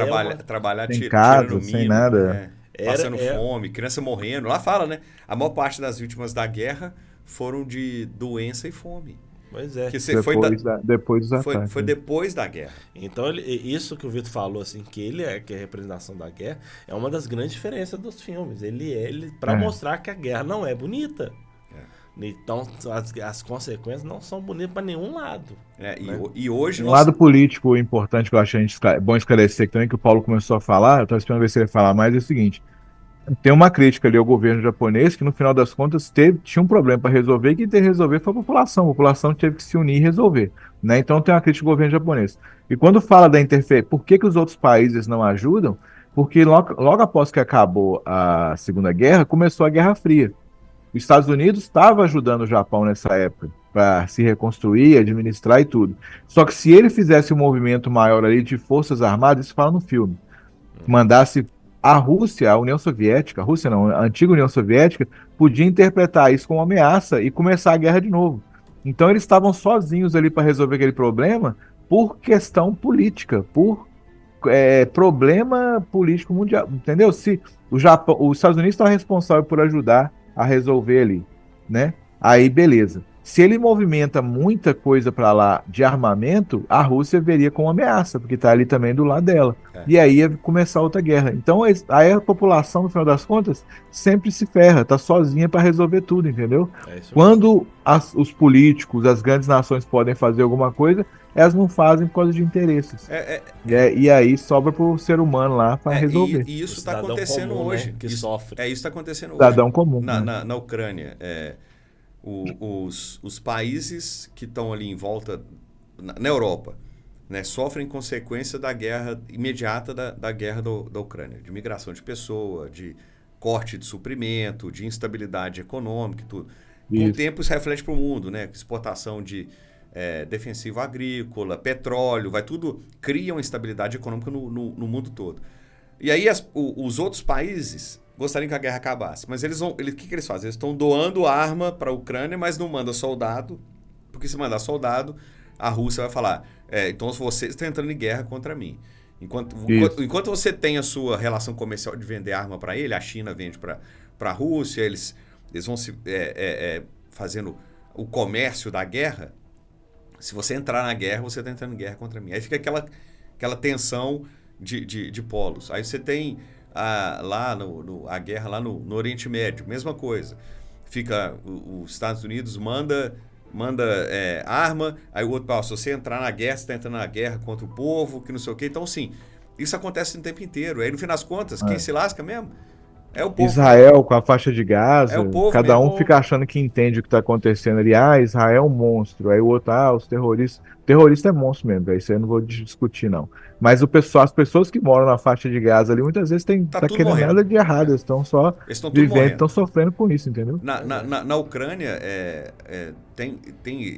Trabalhar sem casa, tirando sem nada. Passando fome, criança morrendo. Lá fala, né? A maior parte das vítimas da guerra foram de doença e fome. Pois é. Depois dos ataques. Foi depois da guerra. Então, isso que o Vitor falou, assim, que é a representação da guerra, é uma das grandes diferenças dos filmes. Ele para mostrar que a guerra não é bonita. Então, as consequências não são bonitas para nenhum lado. E hoje... Um lado político importante que eu acho bom esclarecer também, que o Paulo começou a falar, eu estava esperando ver se ele ia falar mais, é o seguinte: tem uma crítica ali ao governo japonês que, no final das contas, tinha um problema para resolver, e quem teve que resolver foi a população teve que se unir e resolver. Né? Então tem uma crítica ao governo japonês. E quando fala da interferência, por que os outros países não ajudam? Porque logo após que acabou a Segunda Guerra, começou a Guerra Fria. Os Estados Unidos estava ajudando o Japão nessa época para se reconstruir, administrar e tudo. Só que se ele fizesse um movimento maior ali de forças armadas, isso fala no filme, mandasse a Rússia, a União Soviética, a antiga União Soviética, podia interpretar isso como uma ameaça e começar a guerra de novo. Então eles estavam sozinhos ali para resolver aquele problema por questão política, por problema político mundial, entendeu? Se o Japão, os Estados Unidos estão responsáveis por ajudar a resolver ali, né? Aí, beleza. Se ele movimenta muita coisa para lá de armamento, a Rússia veria como ameaça, porque está ali também do lado dela. E aí ia começar outra guerra. Então, aí a população, no final das contas, sempre se ferra, tá sozinha para resolver tudo, entendeu? É isso mesmo. Quando os políticos, as grandes nações podem fazer alguma coisa, elas não fazem por causa de interesses. E aí sobra pro ser humano lá para resolver. E isso O está cidadão acontecendo comum, hoje. né, que Isso sofre. está acontecendo hoje. Cidadão comum. né? Na Ucrânia. Os países que estão ali em volta, na Europa, né, sofrem consequência da guerra imediata da guerra da Ucrânia, de migração de pessoa, de corte de suprimento, de instabilidade econômica e tudo. Com o Isso. tempo isso reflete para o mundo, né? Exportação de defensivo agrícola, petróleo, vai tudo, cria uma instabilidade econômica no mundo todo. E aí os outros países gostariam que a guerra acabasse. Mas o que eles fazem? Eles estão doando arma para a Ucrânia, mas não mandam soldado, porque se mandar soldado, a Rússia vai falar, então você está entrando em guerra contra mim. Enquanto você tem a sua relação comercial de vender arma para ele, a China vende para a Rússia, eles vão fazendo o comércio da guerra. Se você entrar na guerra, você está entrando em guerra contra mim. Aí fica aquela tensão de polos. Aí você tem a guerra lá no Oriente Médio, mesma coisa. Fica os Estados Unidos manda arma, aí o outro fala, se você entrar na guerra, você está entrando na guerra contra o povo, que não sei o quê. Então, sim, isso acontece o tempo inteiro. Aí, no fim das contas, quem se lasca mesmo é o povo. Israel com a faixa de Gaza, É o povo cada mesmo. um fica achando que entende o que está acontecendo ali. Israel é um monstro. Aí o outro, os terroristas. Terrorista é monstro mesmo, isso aí eu não vou discutir, não. Mas as pessoas que moram na faixa de Gaza ali, muitas vezes tá tudo querendo morrendo. nada de errado, eles estão só Eles estão tudo vivendo, morrendo. estão sofrendo com isso, entendeu? Na Ucrânia, tem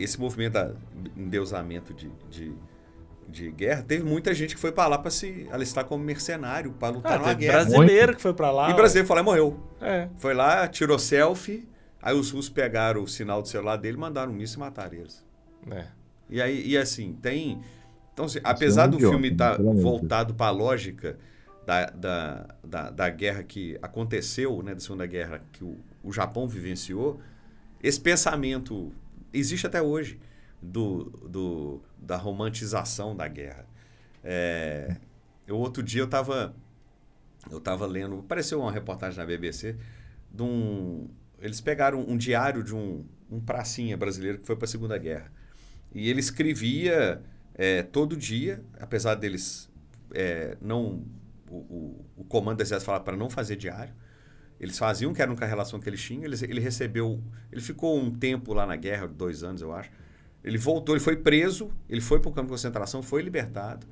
esse movimento de endeusamento de guerra. Teve muita gente que foi para lá para se alistar como mercenário, para lutar numa Tem guerra. brasileiro que foi pra lá. E brasileiro foi lá e morreu. É. Foi lá, tirou selfie, aí os russos pegaram o sinal do celular dele, mandaram um míssil e mataram eles. E assim, tem... Então, assim, apesar do idiota, filme estar pelo amor de Deus. voltado para a lógica da guerra que aconteceu, né, da Segunda Guerra, que o Japão vivenciou, esse pensamento existe até hoje, da romantização da guerra. Outro dia eu estava lendo, apareceu uma reportagem na BBC, eles pegaram um diário de um pracinha brasileiro que foi para a Segunda Guerra. E ele escrevia todo dia, apesar deles o comando do exército falava para não fazer diário. Eles faziam, que era a relação que eles tinham. Ele ficou um tempo lá na guerra, 2 anos, eu acho. Ele voltou, ele foi preso, ele foi para o campo de concentração, foi libertado,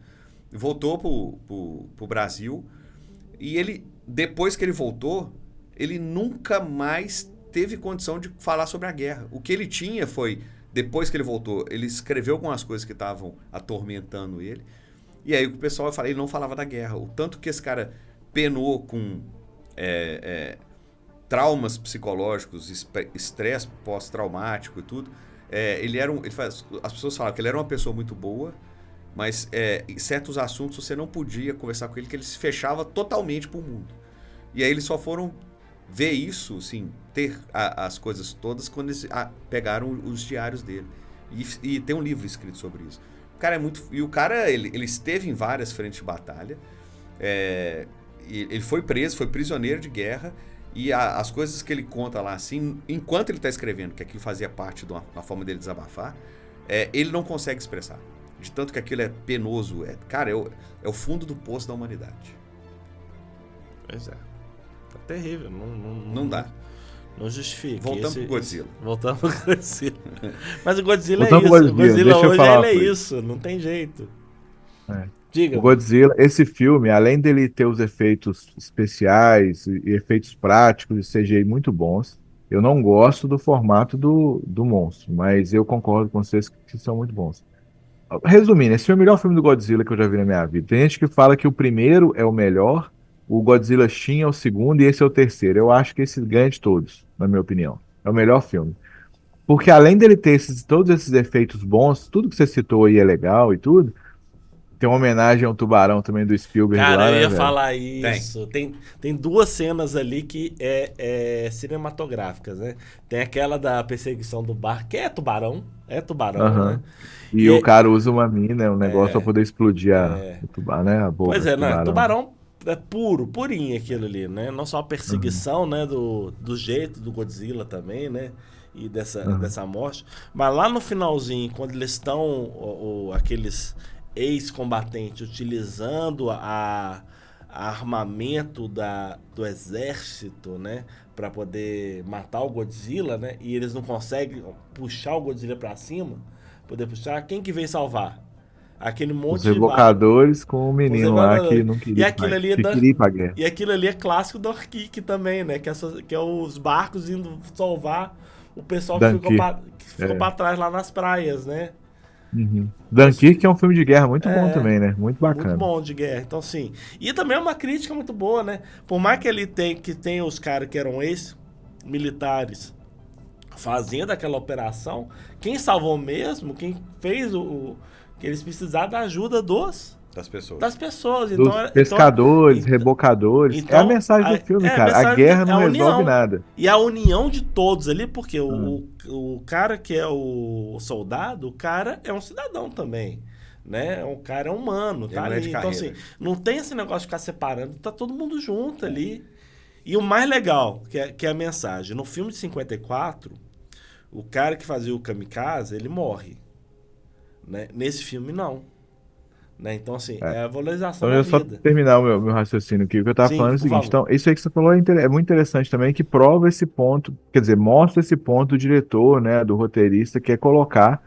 voltou para o Brasil. E depois que ele voltou, ele nunca mais teve condição de falar sobre a guerra. O que ele tinha foi... Depois que ele voltou, ele escreveu algumas coisas que estavam atormentando ele. E aí o pessoal ele não falava da guerra. O tanto que esse cara penou com traumas psicológicos, estresse pós-traumático e tudo. As pessoas falavam que ele era uma pessoa muito boa, mas em certos assuntos você não podia conversar com ele, que ele se fechava totalmente para o mundo. E aí eles só foram ver isso, assim, ter as coisas todas quando eles pegaram os diários dele. E tem um livro escrito sobre isso. O cara E o cara, ele esteve em várias frentes de batalha. Ele foi preso, foi prisioneiro de guerra. E as coisas que ele conta lá, assim, enquanto ele está escrevendo, que aquilo fazia parte de uma forma dele desabafar, ele não consegue expressar. De tanto que aquilo é penoso. Cara, é o fundo do poço da humanidade. Pois é. Tá terrível. Não dá. Não justifica. Voltamos pro Godzilla. Voltamos pro Godzilla. Mas o Godzilla Voltamos é pro isso. O Godzilla. Godzilla Deixa eu hoje falar uma ele é coisa. isso. Não tem jeito. É. Diga. O Godzilla, esse filme, além dele ter os efeitos especiais e efeitos práticos e CGI muito bons, eu não gosto do formato do monstro, mas eu concordo com vocês que são muito bons. Resumindo, esse foi o melhor filme do Godzilla que eu já vi na minha vida. Tem gente que fala que o primeiro é o melhor, o Godzilla Shin é o segundo e esse é o terceiro. Eu acho que esse ganha de todos, na minha opinião. É o melhor filme. Porque além dele ter todos esses efeitos bons, tudo que você citou aí é legal e tudo, Tem uma homenagem ao tubarão também do Spielberg Cara, lá, eu né, ia velho? falar isso. Tem duas cenas ali que é cinematográficas, né? Tem aquela da perseguição do barco, que é tubarão, Aham. né? E o cara usa uma mina, um negócio pra poder explodir É. o tubarão, né? A boca Pois do é, não, tubarão. tubarão é purinho aquilo ali, né? Não só a perseguição, né, do jeito do Godzilla também, né? E dessa morte. Mas lá no finalzinho, quando eles estão, aqueles ex-combatentes utilizando a armamento do exército, né? Pra poder matar o Godzilla, né? E eles não conseguem puxar o Godzilla pra cima, poder puxar, quem que veio salvar? Aquele Os monte de barco. revocadores com o Os menino lá que evadores. não E queria, aquilo ali que queria ir pra guerra. e aquilo ali é clássico do Arkik também, né? Que é os barcos indo salvar o pessoal que ficou, Dunkirk. pra trás lá nas praias, né? Uhum. Dunkirk é um filme de guerra muito bom É, também, né? Muito bacana. Muito bom de guerra. Então, sim. E também é uma crítica muito boa, né? Por mais que ele tem os caras que eram ex-militares fazendo aquela operação, quem salvou mesmo, quem fez que eles precisaram da ajuda Das pessoas. das pessoas. Dos pescadores, rebocadores. É a mensagem do filme, cara. A guerra não resolve nada. E a união de todos ali, porque o cara que é o soldado, o cara é um cidadão também. Né? O cara é humano, tá Ele não é ali. de Então, carreira. assim, não tem esse negócio de ficar separando, tá todo mundo junto ali. E o mais legal, que é a mensagem, no filme de 54, o cara que fazia o kamikaze, ele morre. Né? Nesse filme, não. Né? Então, assim, é a valorização Então, da eu só vida. terminar o meu raciocínio aqui. O que eu tava Sim, falando é o por seguinte: favor. então, isso aí que você falou é muito interessante também, que prova esse ponto, quer dizer, mostra esse ponto do diretor, né, do roteirista, que é colocar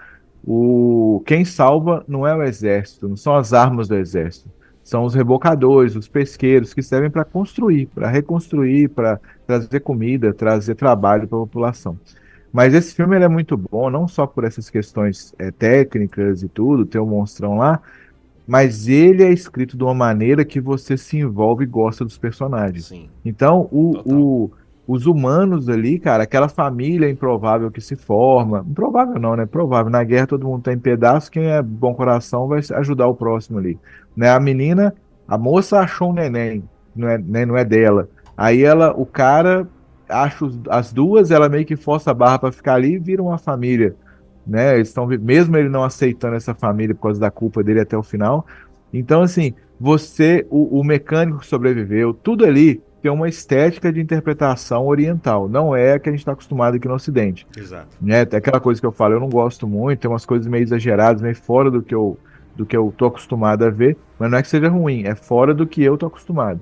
quem salva não é o exército, não são as armas do exército, são os rebocadores, os pesqueiros, que servem para construir, para reconstruir, para trazer comida, trazer trabalho para a população. Mas esse filme ele é muito bom, não só por essas questões técnicas e tudo, tem o monstrão lá, mas ele é escrito de uma maneira que você se envolve e gosta dos personagens. Sim. Então, Total. os humanos ali, cara, aquela família improvável que se forma, improvável não, né? Provável. Na guerra todo mundo tá em pedaço, quem é bom coração vai ajudar o próximo ali. Né? A menina, a moça achou um neném, não é, né, não é dela. Aí o cara acha as duas, ela meio que força a barra para ficar ali e vira uma família, né? Eles estão mesmo ele não aceitando essa família por causa da culpa dele até o final. Então, assim, o mecânico que sobreviveu, tudo ali tem uma estética de interpretação oriental, não é a que a gente está acostumado aqui no Ocidente, Exato. né? Tem aquela coisa que eu falo, eu não gosto muito, tem umas coisas meio exageradas, meio fora do que eu tô acostumado a ver, mas não é que seja ruim, é fora do que eu tô acostumado.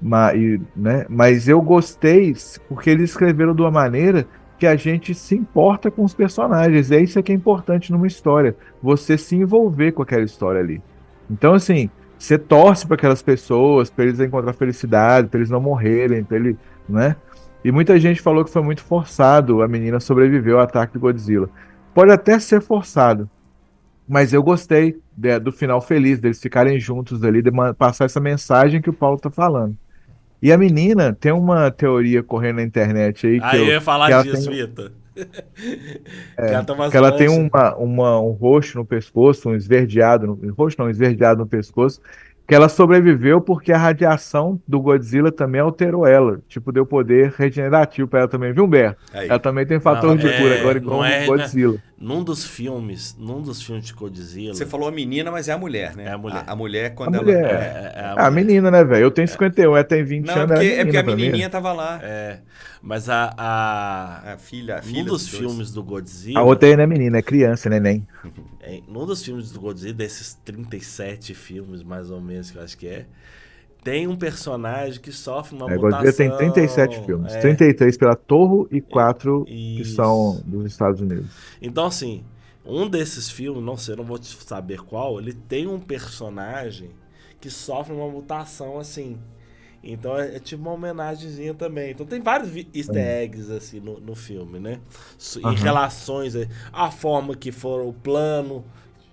Mas eu gostei porque eles escreveram de uma maneira que a gente se importa com os personagens. É isso que é importante numa história, você se envolver com aquela história ali. Então, assim, você torce para aquelas pessoas, para eles encontrar felicidade, para eles não morrerem, para ele, né? E muita gente falou que foi muito forçado a menina sobreviver ao ataque do Godzilla. Pode até ser forçado, mas eu gostei do final feliz, deles ficarem juntos ali, passar essa mensagem que o Paulo tá falando. E a menina tem uma teoria correndo na internet aí Aí eu ia que falar ela disso, tem, Vitor. Que ela tem umas que ela tem manchas. um roxo no pescoço, um esverdeado, roxo não, um esverdeado no pescoço, que ela sobreviveu porque a radiação do Godzilla também alterou ela. Tipo, deu poder regenerativo para ela também, viu, Humberto? Aí. Ela também tem Não, fator de cura agora, não igual o Godzilla. Num dos filmes de Godzilla. Você falou a menina, mas é a mulher, né? É a mulher. A mulher, A quando ela. mulher. É a A mulher. menina, né, velho? Eu tenho 51, ela tem 20 Não, anos, é porque a pra mim. menininha tava lá. Mas A filha num dos dois. filmes do Godzilla. A outra aí não é menina, é criança, neném. Num dos filmes do Godzilla, desses 37 filmes, mais ou menos, que eu acho que tem um personagem que sofre uma mutação. Godzilla tem 37 filmes. 33 pela Toho e 4 que Isso. são dos Estados Unidos. Então, assim, um desses filmes, não sei, não vou te saber qual, ele tem um personagem que sofre uma mutação, assim. Então é tipo uma homenagemzinha também. Então tem vários easter eggs, assim, no filme, né? Em relações, a forma que foram o plano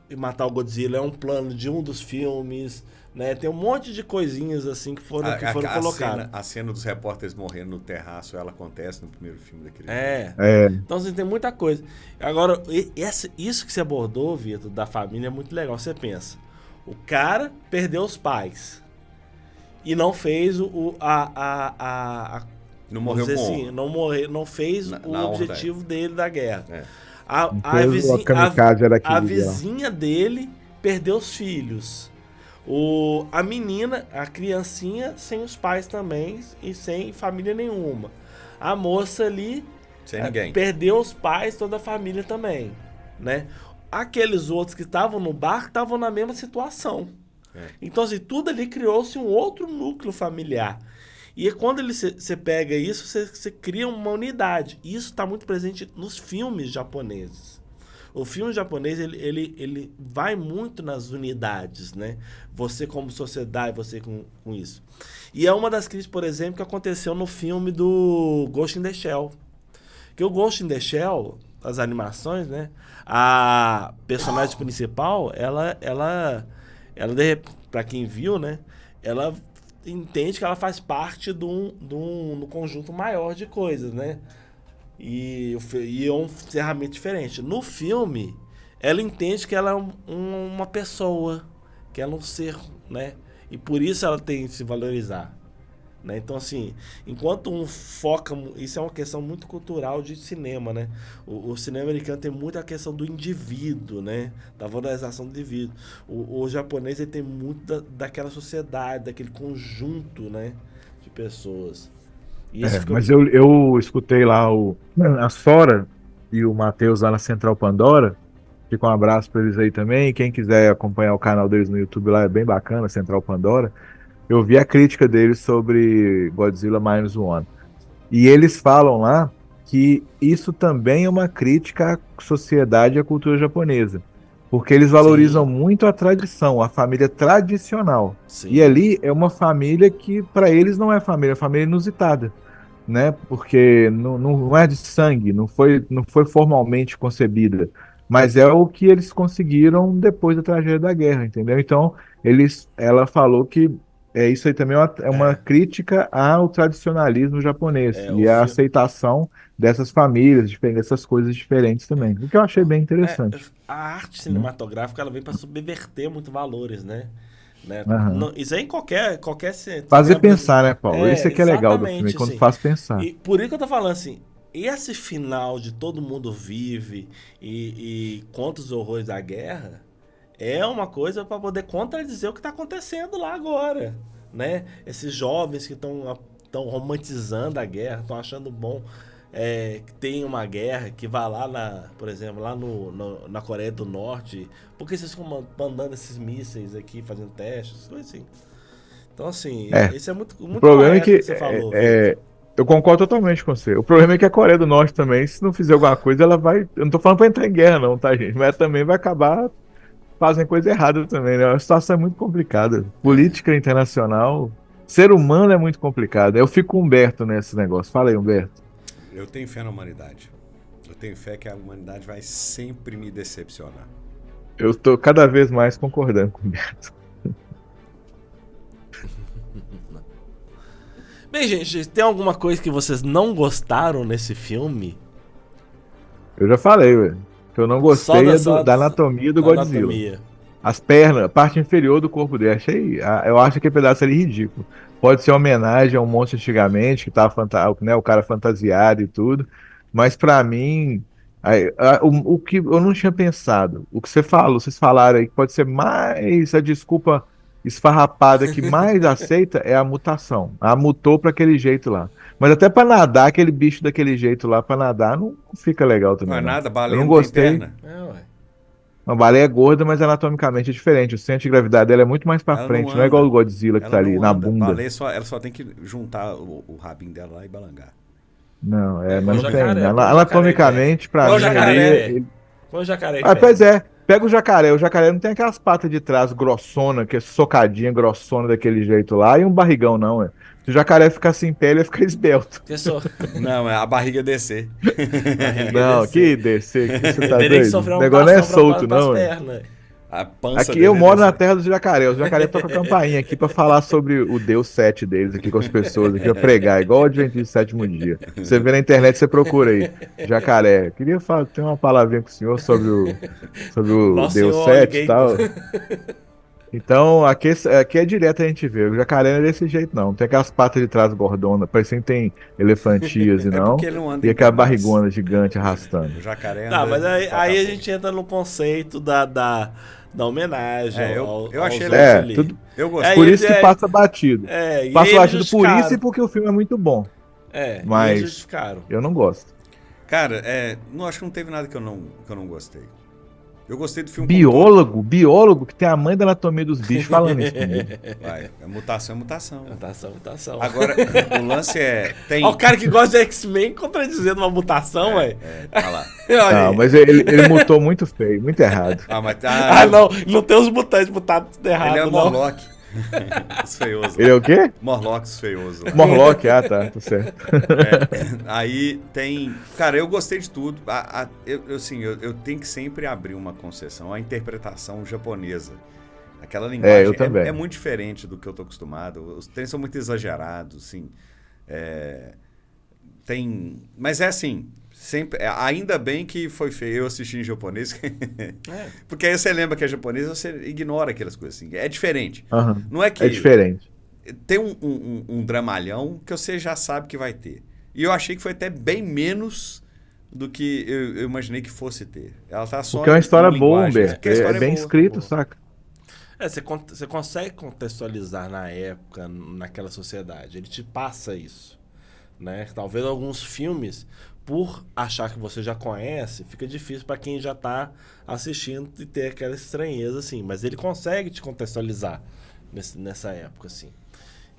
de matar o Godzilla é um plano de um dos filmes, né? Tem um monte de coisinhas, assim, que foram colocadas. A cena dos repórteres morrendo no terraço, ela acontece no primeiro filme daquele Então, assim, tem muita coisa. Agora, isso que você abordou, Vitor, da família, é muito legal. Você pensa, O cara perdeu os pais. E não fez Não morreu vamos dizer com assim, não fez o na objetivo dele da guerra. É. Fez o kamikaze era A aquele lá. vizinha dele perdeu os filhos. A menina, a criancinha, sem os pais também e sem família nenhuma. A moça ali Sem ninguém. perdeu os pais, toda a família também, né? Aqueles outros que estavam no barco estavam na mesma situação. Então, assim, tudo ali criou-se um outro núcleo familiar. E quando você pega isso, você cria uma unidade. E isso está muito presente nos filmes japoneses. O filme japonês, ele vai muito nas unidades, né? Você como sociedade, você com isso. E é uma das críticas, por exemplo, que aconteceu no filme do Ghost in the Shell. Que o Ghost in the Shell, as animações, né? A personagem principal, ela para quem viu, né? Ela entende que ela faz parte de um conjunto maior de coisas, né? E é um ferramenta diferente. No filme, ela entende que ela é uma pessoa, que ela é um ser, né? E por isso ela tem que se valorizar, né? Então, assim, enquanto um foca... Isso é uma questão muito cultural de cinema, né? O cinema americano tem muito a questão do indivíduo, né? Da valorização do indivíduo. O japonês, ele tem muito daquela sociedade, daquele conjunto, né? De pessoas. Mas eu escutei lá a Sora e o Matheus lá na Central Pandora. Fica um abraço para eles aí também. Quem quiser acompanhar o canal deles no YouTube lá, é bem bacana, Central Pandora. Eu vi a crítica deles sobre Godzilla Minus One. E eles falam lá que isso também é uma crítica à sociedade e à cultura japonesa. Porque eles valorizam muito a tradição, a família tradicional. Sim. E ali é uma família que, para eles, não é família, é família inusitada, né? Porque não é de sangue, não foi formalmente concebida, mas é o que eles conseguiram depois da tragédia da guerra, entendeu? Então, ela falou que isso aí também é uma crítica ao tradicionalismo japonês e à aceitação dessas famílias, dessas coisas diferentes também, o que eu achei bem interessante. A arte cinematográfica, ela vem para subverter muito valores, né? Uhum. Isso aí em qualquer fazer pensar, né, Paulo? Isso aqui é legal do filme, quando assim, faz pensar. E por isso que eu tô falando assim, esse final de Todo Mundo Vive e conta os horrores da guerra é uma coisa para poder contradizer o que tá acontecendo lá agora, né? Esses jovens que estão romantizando a guerra, estão achando bom que tem uma guerra, que vai lá, por exemplo, lá na Coreia do Norte. Por que vocês ficam mandando esses mísseis aqui, fazendo testes? Coisa assim. Então, assim, isso é muito o problema é que você falou. eu concordo totalmente com você. O problema é que a Coreia do Norte também, se não fizer alguma coisa, ela vai... Eu não tô falando pra entrar em guerra não, tá, gente? Mas também vai acabar fazendo coisa errada também, né? A situação é muito complicada. Política internacional, ser humano é muito complicado. Eu fico com o Humberto nesse negócio. Fala aí, Humberto. Eu tenho fé na humanidade. Eu tenho fé que a humanidade vai sempre me decepcionar. Eu tô cada vez mais concordando com o Humberto. Bem, gente, tem alguma coisa que vocês não gostaram nesse filme? Eu já falei, velho. Que eu não gostei da anatomia do Godzilla. Anatomia. As pernas, a parte inferior do corpo dele. Eu acho aquele pedaço ali ridículo. Pode ser uma homenagem a um monstro antigamente, que tava né, o cara fantasiado e tudo. Mas pra mim, o que eu não tinha pensado, o que vocês falaram aí, que pode ser mais a desculpa esfarrapada que mais aceita é a mutação. Mutou pra aquele jeito lá. Mas até pra nadar, aquele bicho daquele jeito lá, pra nadar, não fica legal também. Não é nada, baleia eu não não tem gostei. perna. Uma baleia é gorda, mas anatomicamente é diferente. O centro de gravidade dela é muito mais pra frente. Não é igual o Godzilla que tá ali na bunda. Baleia ela só tem que juntar o rabinho dela lá e balangar. Não, mas não jacaré, tem. Anatomicamente, pra mim. Põe o jacaré. Pois é. Pega o jacaré. O jacaré não tem aquelas patas de trás grossona, que é socadinha, grossona daquele jeito lá, e um barrigão, não, é. Se o jacaré ficar sem pele, ele fica esbelto. Não, é a barriga descer. Não, que descer, que você tá doido? O negócio não é solto, não. A pança aqui eu moro na terra dos jacaré. Os jacaré tocam a campainha aqui pra falar sobre o Deus 7 deles aqui com as pessoas aqui, pra pregar, igual o Adventista do Sétimo Dia. Você vê na internet, você procura aí, jacaré. Queria ter uma palavrinha com o senhor sobre o Deus 7 e tal. Então, aqui é direto a gente vê. O jacaré não é desse jeito, não. Não tem aquelas patas de trás gordonas, parecendo que tem elefantias e É não. porque ele não anda E em aquela pedaço. barrigona gigante arrastando. O jacaré Não, anda mas aí em a catapulta. gente entra no conceito da homenagem. É, eu aos achei outros legal. ali. Tudo, Eu gostei. É, por e- isso que é- passa batido. É, e Passa eles batido por justificaram. isso e porque o filme é muito bom. É, Mas- eles justificaram. Eu não gosto. Cara, não acho que não teve nada que eu não gostei. Eu gostei do filme. Biólogo que tem a mãe da anatomia dos bichos falando isso comigo. Vai, mutação é mutação. Mutação. Agora, o lance tem. Ó, o cara que gosta de X-Men contradizendo uma mutação, ué. Olha lá. Não, mas ele mutou muito feio, muito errado. Ah, mas Ah, não, não tem os mutantes mutados tudo errado, Ele é não. Morlock. Os feiosos. Ele é o quê? Morlock, os feiosos. lá. Morlock, tá certo. Aí tem. Cara, eu gostei de tudo. Eu tenho que sempre abrir uma concessão. A interpretação japonesa. Aquela linguagem eu também. é muito diferente do que eu tô acostumado. Os trens são muito exagerados, assim. Mas é assim. Sempre, ainda bem que foi feio eu assistir em japonês. Porque aí você lembra que é japonês, você ignora aquelas coisas assim. É diferente. Aham. Não é que. É diferente. Tem um dramalhão que você já sabe que vai ter. E eu achei que foi até bem menos do que eu imaginei que fosse ter. Ela tá só Porque é uma história em boa, linguagem. Humberto. Porque a história É bem boa, escrito, boa. saca? Você consegue contextualizar na época, naquela sociedade. Ele te passa isso. Né? Talvez alguns filmes, por achar que você já conhece, fica difícil para quem já tá assistindo e ter aquela estranheza, assim. Mas ele consegue te contextualizar nessa época, assim.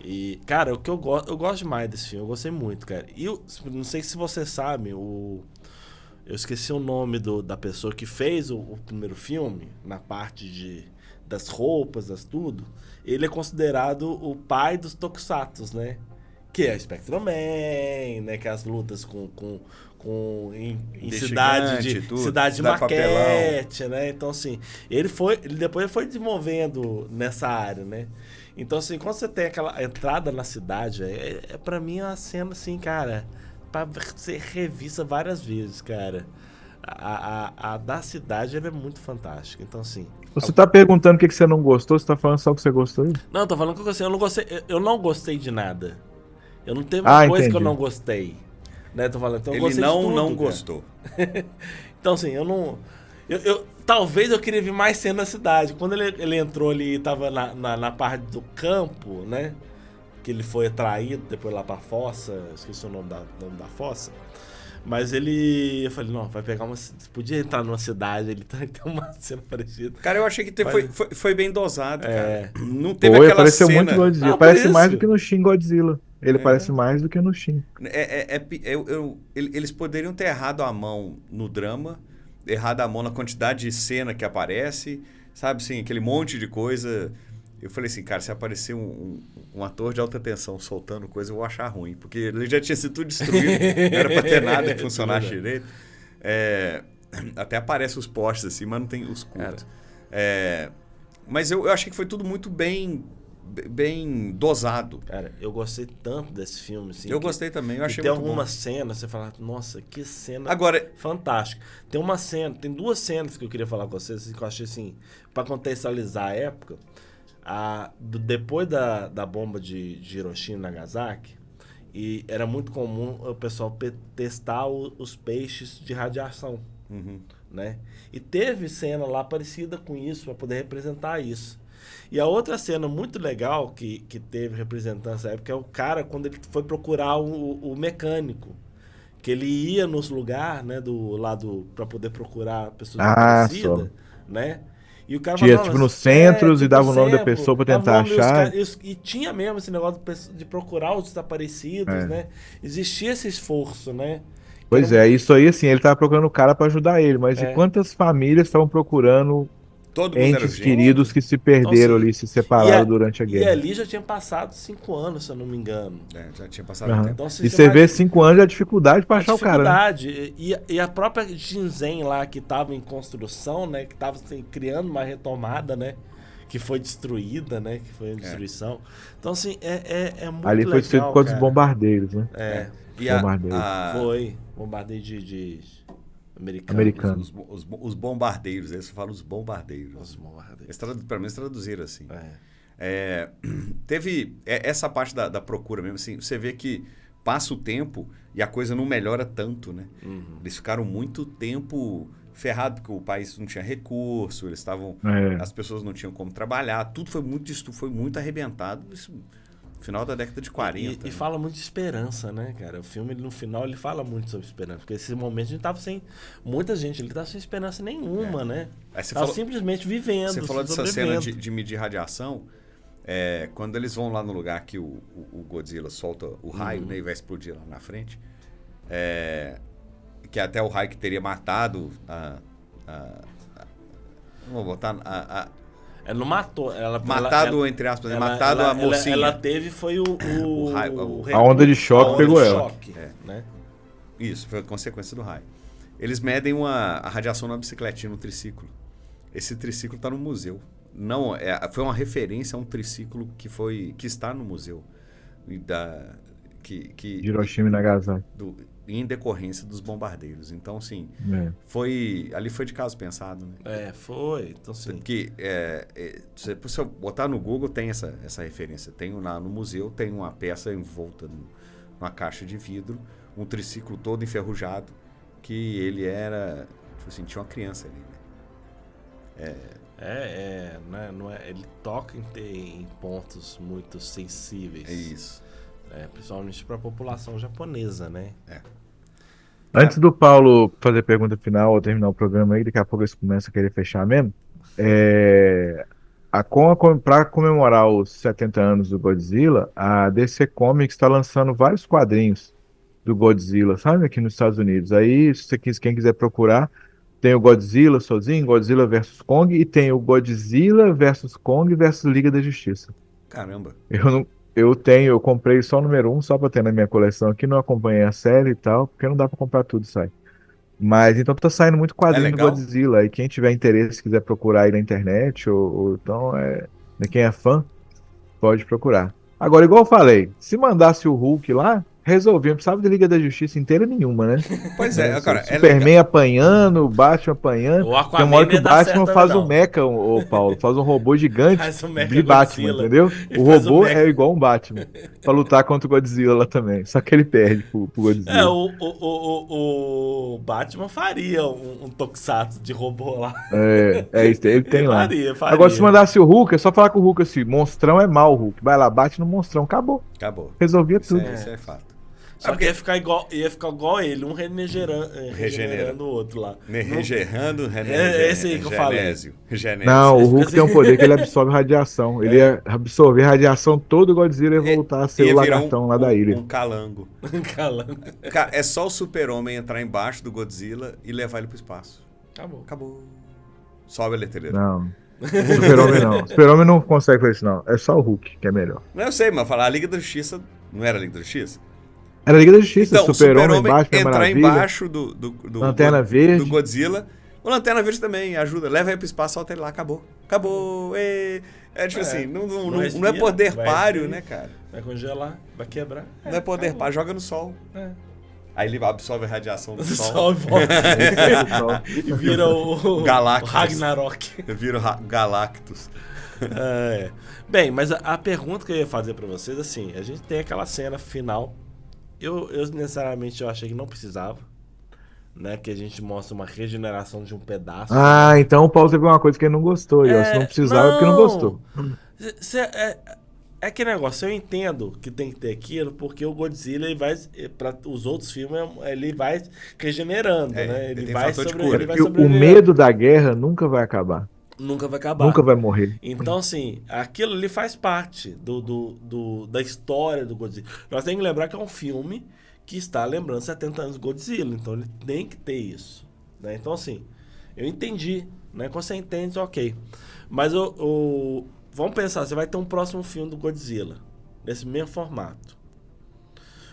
E, cara, o que eu gosto demais desse filme, eu gostei muito, cara. E não sei se você sabe, eu esqueci o nome da pessoa que fez o primeiro filme, na parte das roupas, tudo. Ele é considerado o pai dos tokusatsu, né? Que é o Spectrum Man, né? Que é as lutas em cidade de cidade maquete, né? Então, assim, ele depois foi desenvolvendo nessa área, né? Então, assim, quando você tem aquela entrada na cidade, pra mim é uma cena, assim, cara, pra ser revista várias vezes, cara. A da cidade, ela é muito fantástica. Então, assim... Você tá perguntando o que você não gostou, você tá falando só o que você gostou? Não, eu tô falando que eu não gostei de nada. Eu não teve uma coisa que eu entendi. não gostei. Né? Tô falando, então eu Ele gostei de tudo, não cara. gostou. Então, assim, eu não... talvez eu queria ver mais cena na cidade. Quando ele entrou ali e tava na parte do campo, né? Que ele foi atraído depois lá pra fossa. Esqueci o nome da fossa. Mas eu falei, não, vai pegar uma... Podia entrar numa cidade, ele tem uma cena parecida. Cara, eu achei que foi bem dosado, cara. Não teve Pô, ele aquela pareceu cena... muito Godzilla. Ah, Parece por mais isso. do que no Shin Godzilla. Ele parece mais do que no Shin. Eles poderiam ter errado a mão no drama, errado a mão na quantidade de cena que aparece, sabe, assim, aquele monte de coisa. Eu falei assim, cara, se aparecer um ator de alta tensão soltando coisa, eu vou achar ruim, porque ele já tinha sido tudo destruído, não era pra ter nada que funcionasse direito. Até aparece os postes assim, mas não tem os cultos. Mas eu achei que foi tudo muito bem dosado. Cara, eu gostei tanto desse filme, assim. Eu gostei também, eu achei tem muito bom. algumas cenas, você fala, nossa, que cena Agora, fantástica. Tem duas cenas que eu queria falar com vocês, assim, que eu achei assim, pra contextualizar a época. Depois da bomba de Hiroshima e Nagasaki, e era muito comum o pessoal testar os peixes de radiação, né? E teve cena lá parecida com isso, para poder representar isso. E a outra cena muito legal que teve representando essa época é o cara quando ele foi procurar o mecânico. Que ele ia nos lugares, né, do lado para poder procurar pessoas parecidas, né? E o cara Tinha, falava, tipo, nos centros e dava o nome da sempre, pessoa pra dava tentar o nome dos achar. caras, e tinha mesmo esse negócio de procurar os desaparecidos, né? Existia esse esforço, né? Pois é, isso aí, assim, ele tava procurando o cara pra ajudar ele, mas e É. quantas famílias estavam procurando todo mundo era entes gente. queridos que se perderam Então, assim, ali, se separaram durante a E guerra? ali já tinha passado 5 anos, se eu não me engano. Já tinha passado Aham. um tempo. Então, E você vê 5 anos a dificuldade pra a achar o cara, né? dificuldade. E a própria Shinzen lá, que estava em construção, né? Que estava assim, criando uma retomada, né? Que foi destruída, né? Que foi a destruição. Então, assim, é muito Ali legal, foi destruído por causa dos cara. bombardeiros, né? E Bombardeio. Foi. Bombardeio de Americano. Os bombardeiros, eles falam os bombardeiros. Os bombardeiros. Pelo menos traduziram assim. É. Teve essa parte da procura mesmo, assim, você vê que passa o tempo e a coisa não melhora tanto, né? Eles ficaram muito tempo ferrados, porque o país não tinha recurso, eles estavam... As pessoas não tinham como trabalhar, tudo foi muito arrebentado, isso, no final da década de 40. E fala muito de esperança, né, cara? O filme, no final, ele fala muito sobre esperança, porque esse momento a gente tava sem... Muita gente, ele tava sem esperança nenhuma, né? Aí você tava falou- simplesmente vivendo, Você falou dessa cena sobrevivendo. de medir radiação. Quando eles vão lá no lugar que o Godzilla solta o raio, né, e vai explodir lá na frente, que é até o raio que teria matado vou botar Ela não matou. entre aspas, matado a mocinha. Ela teve foi o raio, a onda de choque a onda pegou de ela. choque, né? Isso, foi a consequência do raio. Eles medem a radiação na bicicletinha, no triciclo. Esse triciclo está no museu. Não, foi uma referência a um triciclo que está no museu. Hiroshima e Nagasaki. Em decorrência dos bombardeiros. Então, assim, ali foi de caso pensado, né? Foi. Então, sim. Porque se você botar no Google, tem essa referência. Tem lá no museu, tem uma peça envolta numa caixa de vidro, um triciclo todo enferrujado, que ele era... Tipo assim, tinha uma criança ali, né? Né? Não é, ele toca em pontos muito sensíveis. É isso. Principalmente para a população japonesa, né? Antes do Paulo fazer a pergunta final ou terminar o programa aí, daqui a pouco eles começam a querer fechar mesmo. Para comemorar os 70 anos do Godzilla, a DC Comics está lançando vários quadrinhos do Godzilla, sabe? Aqui nos Estados Unidos. Aí, quem quiser procurar, tem o Godzilla sozinho, Godzilla versus Kong, e tem o Godzilla versus Kong versus Liga da Justiça. Caramba. Eu comprei só o número 1, só pra ter na minha coleção aqui, não acompanhei a série e tal, porque não dá pra comprar tudo, sai. Mas então tá saindo muito quadrinho do legal? Godzilla, e quem tiver interesse, quiser procurar aí na internet, ou então, quem é fã, pode procurar. Agora, igual eu falei, se mandasse o Hulk lá, resolvia, não precisava de Liga da Justiça inteira nenhuma, né? Pois é, cara. Superman apanhando, o Batman apanhando. O Aquaman Tem uma hora que não o dá Batman certo, faz não. um mecha, o Paulo, faz um robô gigante Faz um mecha de Batman, Godzilla. entendeu? Ele O faz um robô mecha. é igual um Batman, pra lutar contra o Godzilla lá também. Só que ele perde pro Godzilla. O Batman faria um tokusatsu de robô lá. Isso, ele tem lá. Faria. Agora, se mandasse o Hulk, é só falar com o Hulk assim, monstrão é mal, Hulk. Vai lá, bate no monstrão, acabou. Resolvia tudo. Isso é fato. Só que ia ficar igual ele, um regenerando o outro lá. Regenerando, esse aí que eu falei. Não, o Hulk tem um poder que ele absorve radiação. Ele ia absorver radiação todo o Godzilla e voltar a ser o lagartão lá da ilha. Um calango. Cara, é só o Super-Homem entrar embaixo do Godzilla e levar ele pro espaço. Acabou. Sobe a letreira. Não. Super-Homem não. Super-Homem não consegue fazer isso, não. É só o Hulk que é melhor. Não, eu sei, mas falar a Liga da Justiça não era a Liga da Justiça? Era a Liga da Justiça, Então, Super-Homem embaixo, entrar Maravilha, embaixo Lanterna Verde. do Godzilla. O Lanterna Verde também ajuda. Leva ele pro espaço, solta ele lá, acabou. Tipo assim, não é poder páreo, né, cara? Vai congelar, vai quebrar. Não é poder páreo, joga no sol. Aí ele absorve a radiação do sol. Sol e volta. E vira o Galactus. Ragnarok. Vira o Galactus. Bem, mas a pergunta que eu ia fazer pra vocês, assim, a gente tem aquela cena final. Eu necessariamente eu achei que não precisava, né? Que a gente mostra uma regeneração de um pedaço. Então o Paulo teve uma coisa que ele não gostou. Se não precisava, porque não gostou. É que negócio, eu entendo que tem que ter aquilo, porque o Godzilla, ele vai, para os outros filmes, ele vai regenerando, né? ele tem fator de cura. Ele vai E o sobrevivendo. medo da guerra nunca vai acabar. Nunca vai acabar. Nunca vai morrer. Então, assim, aquilo ali faz parte da história do Godzilla. Nós temos que lembrar que é um filme que está lembrando 70 anos do Godzilla, então ele tem que ter isso, né? Então, assim, eu entendi, né? Quando você entende, ok. Mas vamos pensar, você vai ter um próximo filme do Godzilla, nesse mesmo formato.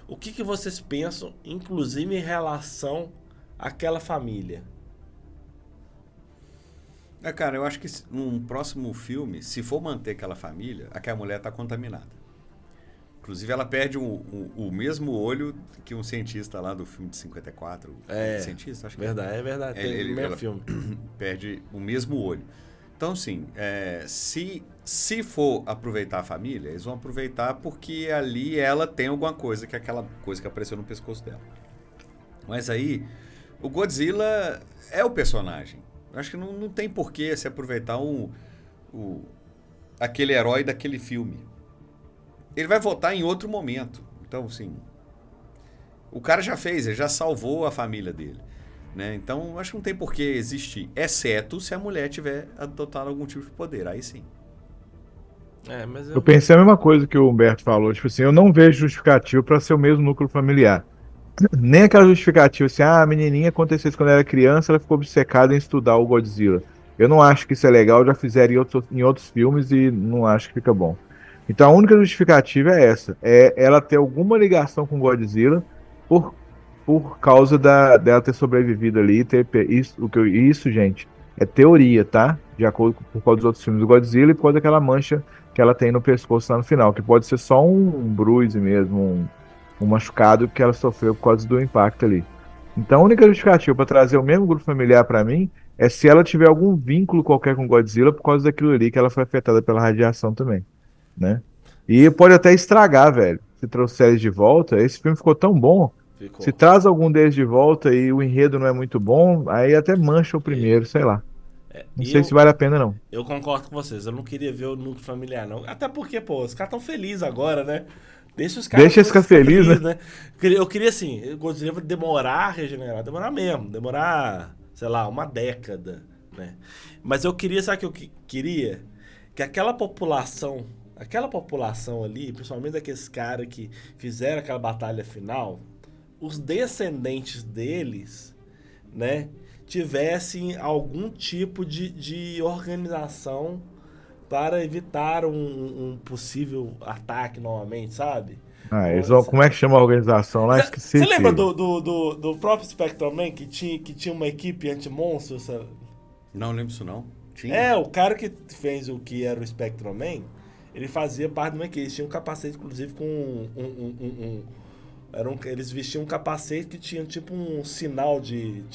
O que vocês pensam, inclusive em relação àquela família? Cara, eu acho que num próximo filme, se for manter aquela família, aquela mulher tá contaminada. Inclusive, ela perde o mesmo olho que um cientista lá do filme de 54. Cientista, acho que verdade, é verdade. Tem o mesmo filme. Perde o mesmo olho. Então, assim, se for aproveitar a família, eles vão aproveitar porque ali ela tem alguma coisa, que é aquela coisa que apareceu no pescoço dela. Mas aí, o Godzilla é o personagem. Eu acho que não tem porquê se aproveitar aquele herói daquele filme. Ele vai voltar em outro momento. Então, assim, o cara já fez, ele já salvou a família dele. Né? Então, acho que não tem por que existir, exceto se a mulher tiver adotado algum tipo de poder, aí sim. Mas Eu pensei a mesma coisa que o Humberto falou, tipo assim, eu não vejo justificativo para ser o mesmo núcleo familiar. Nem aquela justificativa assim, a menininha aconteceu isso quando era criança, ela ficou obcecada em estudar o Godzilla. Eu não acho que isso é legal, já fizeram em outros filmes e não acho que fica bom. Então a única justificativa é essa, é ela ter alguma ligação com o Godzilla por causa dela ter sobrevivido ali, isso, gente, é teoria, tá? De acordo por causa dos outros filmes do Godzilla e por causa daquela mancha que ela tem no pescoço lá no final, que pode ser só um bruise mesmo, um machucado que ela sofreu por causa do impacto ali. Então a única justificativa para trazer o mesmo grupo familiar para mim é se ela tiver algum vínculo qualquer com Godzilla por causa daquilo ali que ela foi afetada pela radiação também, né? E pode até estragar, velho. Se trouxer eles de volta, esse filme ficou tão bom. Se traz algum deles de volta e o enredo não é muito bom, aí até mancha o primeiro, sei lá. Não sei se vale a pena, não. Eu concordo com vocês. Eu não queria ver o núcleo familiar, não. Até porque, pô, os caras estão felizes agora, né? Deixa os caras ficar felizes, né? Eu queria, assim, o Godzilla demorar a regenerar. Demorar mesmo. Demorar, sei lá, uma década, né? Mas eu queria, sabe o que eu queria? Que aquela população ali, principalmente daqueles caras que fizeram aquela batalha final, os descendentes deles, né, tivessem algum tipo de organização para evitar um possível ataque novamente, sabe? Como é que chama a organização lá? Esqueci. Você lembra do próprio Spectrum-Man que tinha uma equipe anti-monstros? Não lembro disso, não. Tinha? O cara que fez o que era o Spectrum-Man, ele fazia parte de uma equipe. Eles tinham um capacete, inclusive, com eles vestiam um capacete que tinha tipo um sinal de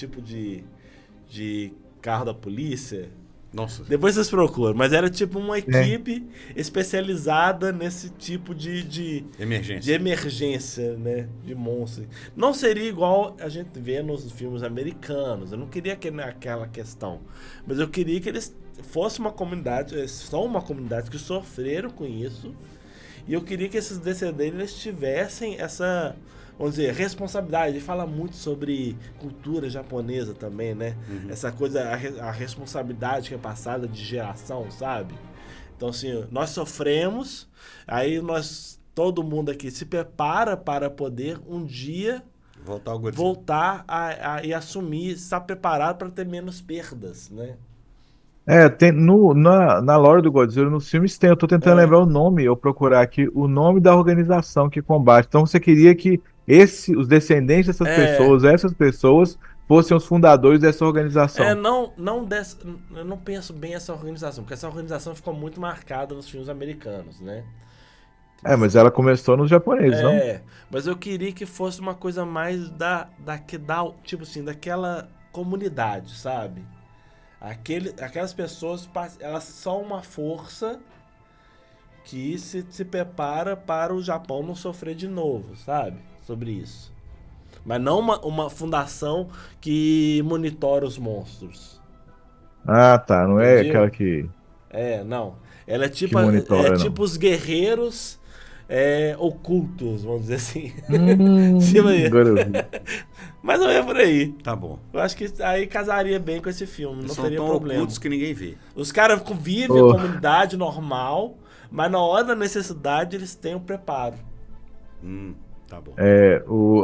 carro da polícia. Nossa. Depois vocês procuram, mas era tipo uma equipe especializada nesse tipo de emergência, né? De monstros. Não seria igual a gente vê nos filmes americanos. Eu não queria aquela questão. Mas eu queria que eles fossem uma comunidade, eles são uma comunidade que sofreram com isso. E eu queria que esses descendentes tivessem essa, vamos dizer, responsabilidade. Ele fala muito sobre cultura japonesa também, né? Uhum. Essa coisa, a responsabilidade que é passada de geração, sabe? Então, assim, nós sofremos, aí todo mundo aqui se prepara para poder um dia voltar e assumir, estar preparado para ter menos perdas, né? Tem na lore do Godzilla, nos filmes tem, eu tô tentando lembrar o nome, eu procurar aqui, o nome da organização que combate. Então você queria que os descendentes dessas pessoas, essas pessoas, fossem os fundadores dessa organização. Eu não penso bem essa organização, porque essa organização ficou muito marcada nos filmes americanos, né? Mas ela começou nos japoneses, não? Mas eu queria que fosse uma coisa mais tipo assim, daquela comunidade, sabe? Aquelas pessoas, elas são uma força que se prepara para o Japão não sofrer de novo, sabe? Sobre isso. Mas não uma fundação que monitora os monstros. Ah, tá. Não é aquela que... não. Ela é tipo, tipo os guerreiros ocultos, vamos dizer assim. Mais ou menos por aí. Tá bom. Eu acho que aí casaria bem com esse filme, não teria problema. Ocultos que ninguém vê. Os caras vivem a comunidade normal, mas na hora da necessidade eles têm o preparo. Tá bom.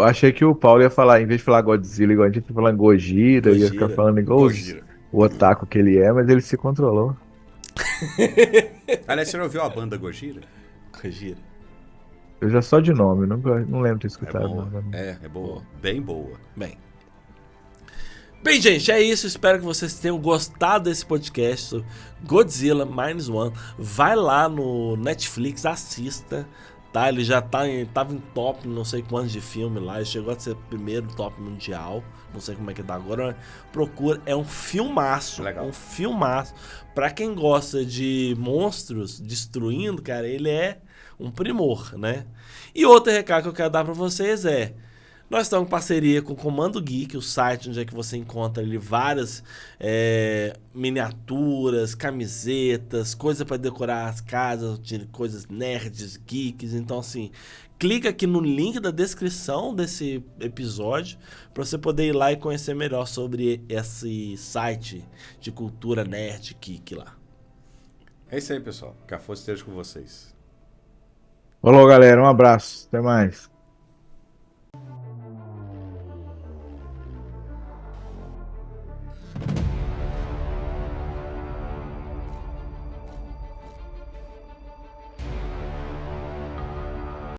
Achei que o Paulo ia falar, em vez de falar Godzilla, igual a gente ia falar Gojira, ia ficar falando igual o otaku que ele é, mas ele se controlou. Aliás, você não ouviu a banda Gojira? Gojira. Eu já só de nome, não lembro de ter escutado. É boa. Bem boa. Bem, gente, é isso. Espero que vocês tenham gostado desse podcast sobre Godzilla Minus One. Vai lá no Netflix, assista. tá? Ele já tava em top não sei quantos de filme lá, ele chegou a ser primeiro top mundial, não sei como é que tá agora, procura, é um filmaço, Legal. um filmaço. Pra quem gosta de monstros destruindo, cara, ele é um primor, né? E outro recado que eu quero dar pra vocês é, nós estamos em parceria com o Comando Geek, o site onde é que você encontra ali várias miniaturas, camisetas, coisas para decorar as casas, coisas nerds, geeks. Então, assim, clica aqui no link da descrição desse episódio para você poder ir lá e conhecer melhor sobre esse site de cultura nerd geek lá. É isso aí, pessoal. Que a força esteja com vocês. Falou, galera. Um abraço. Até mais.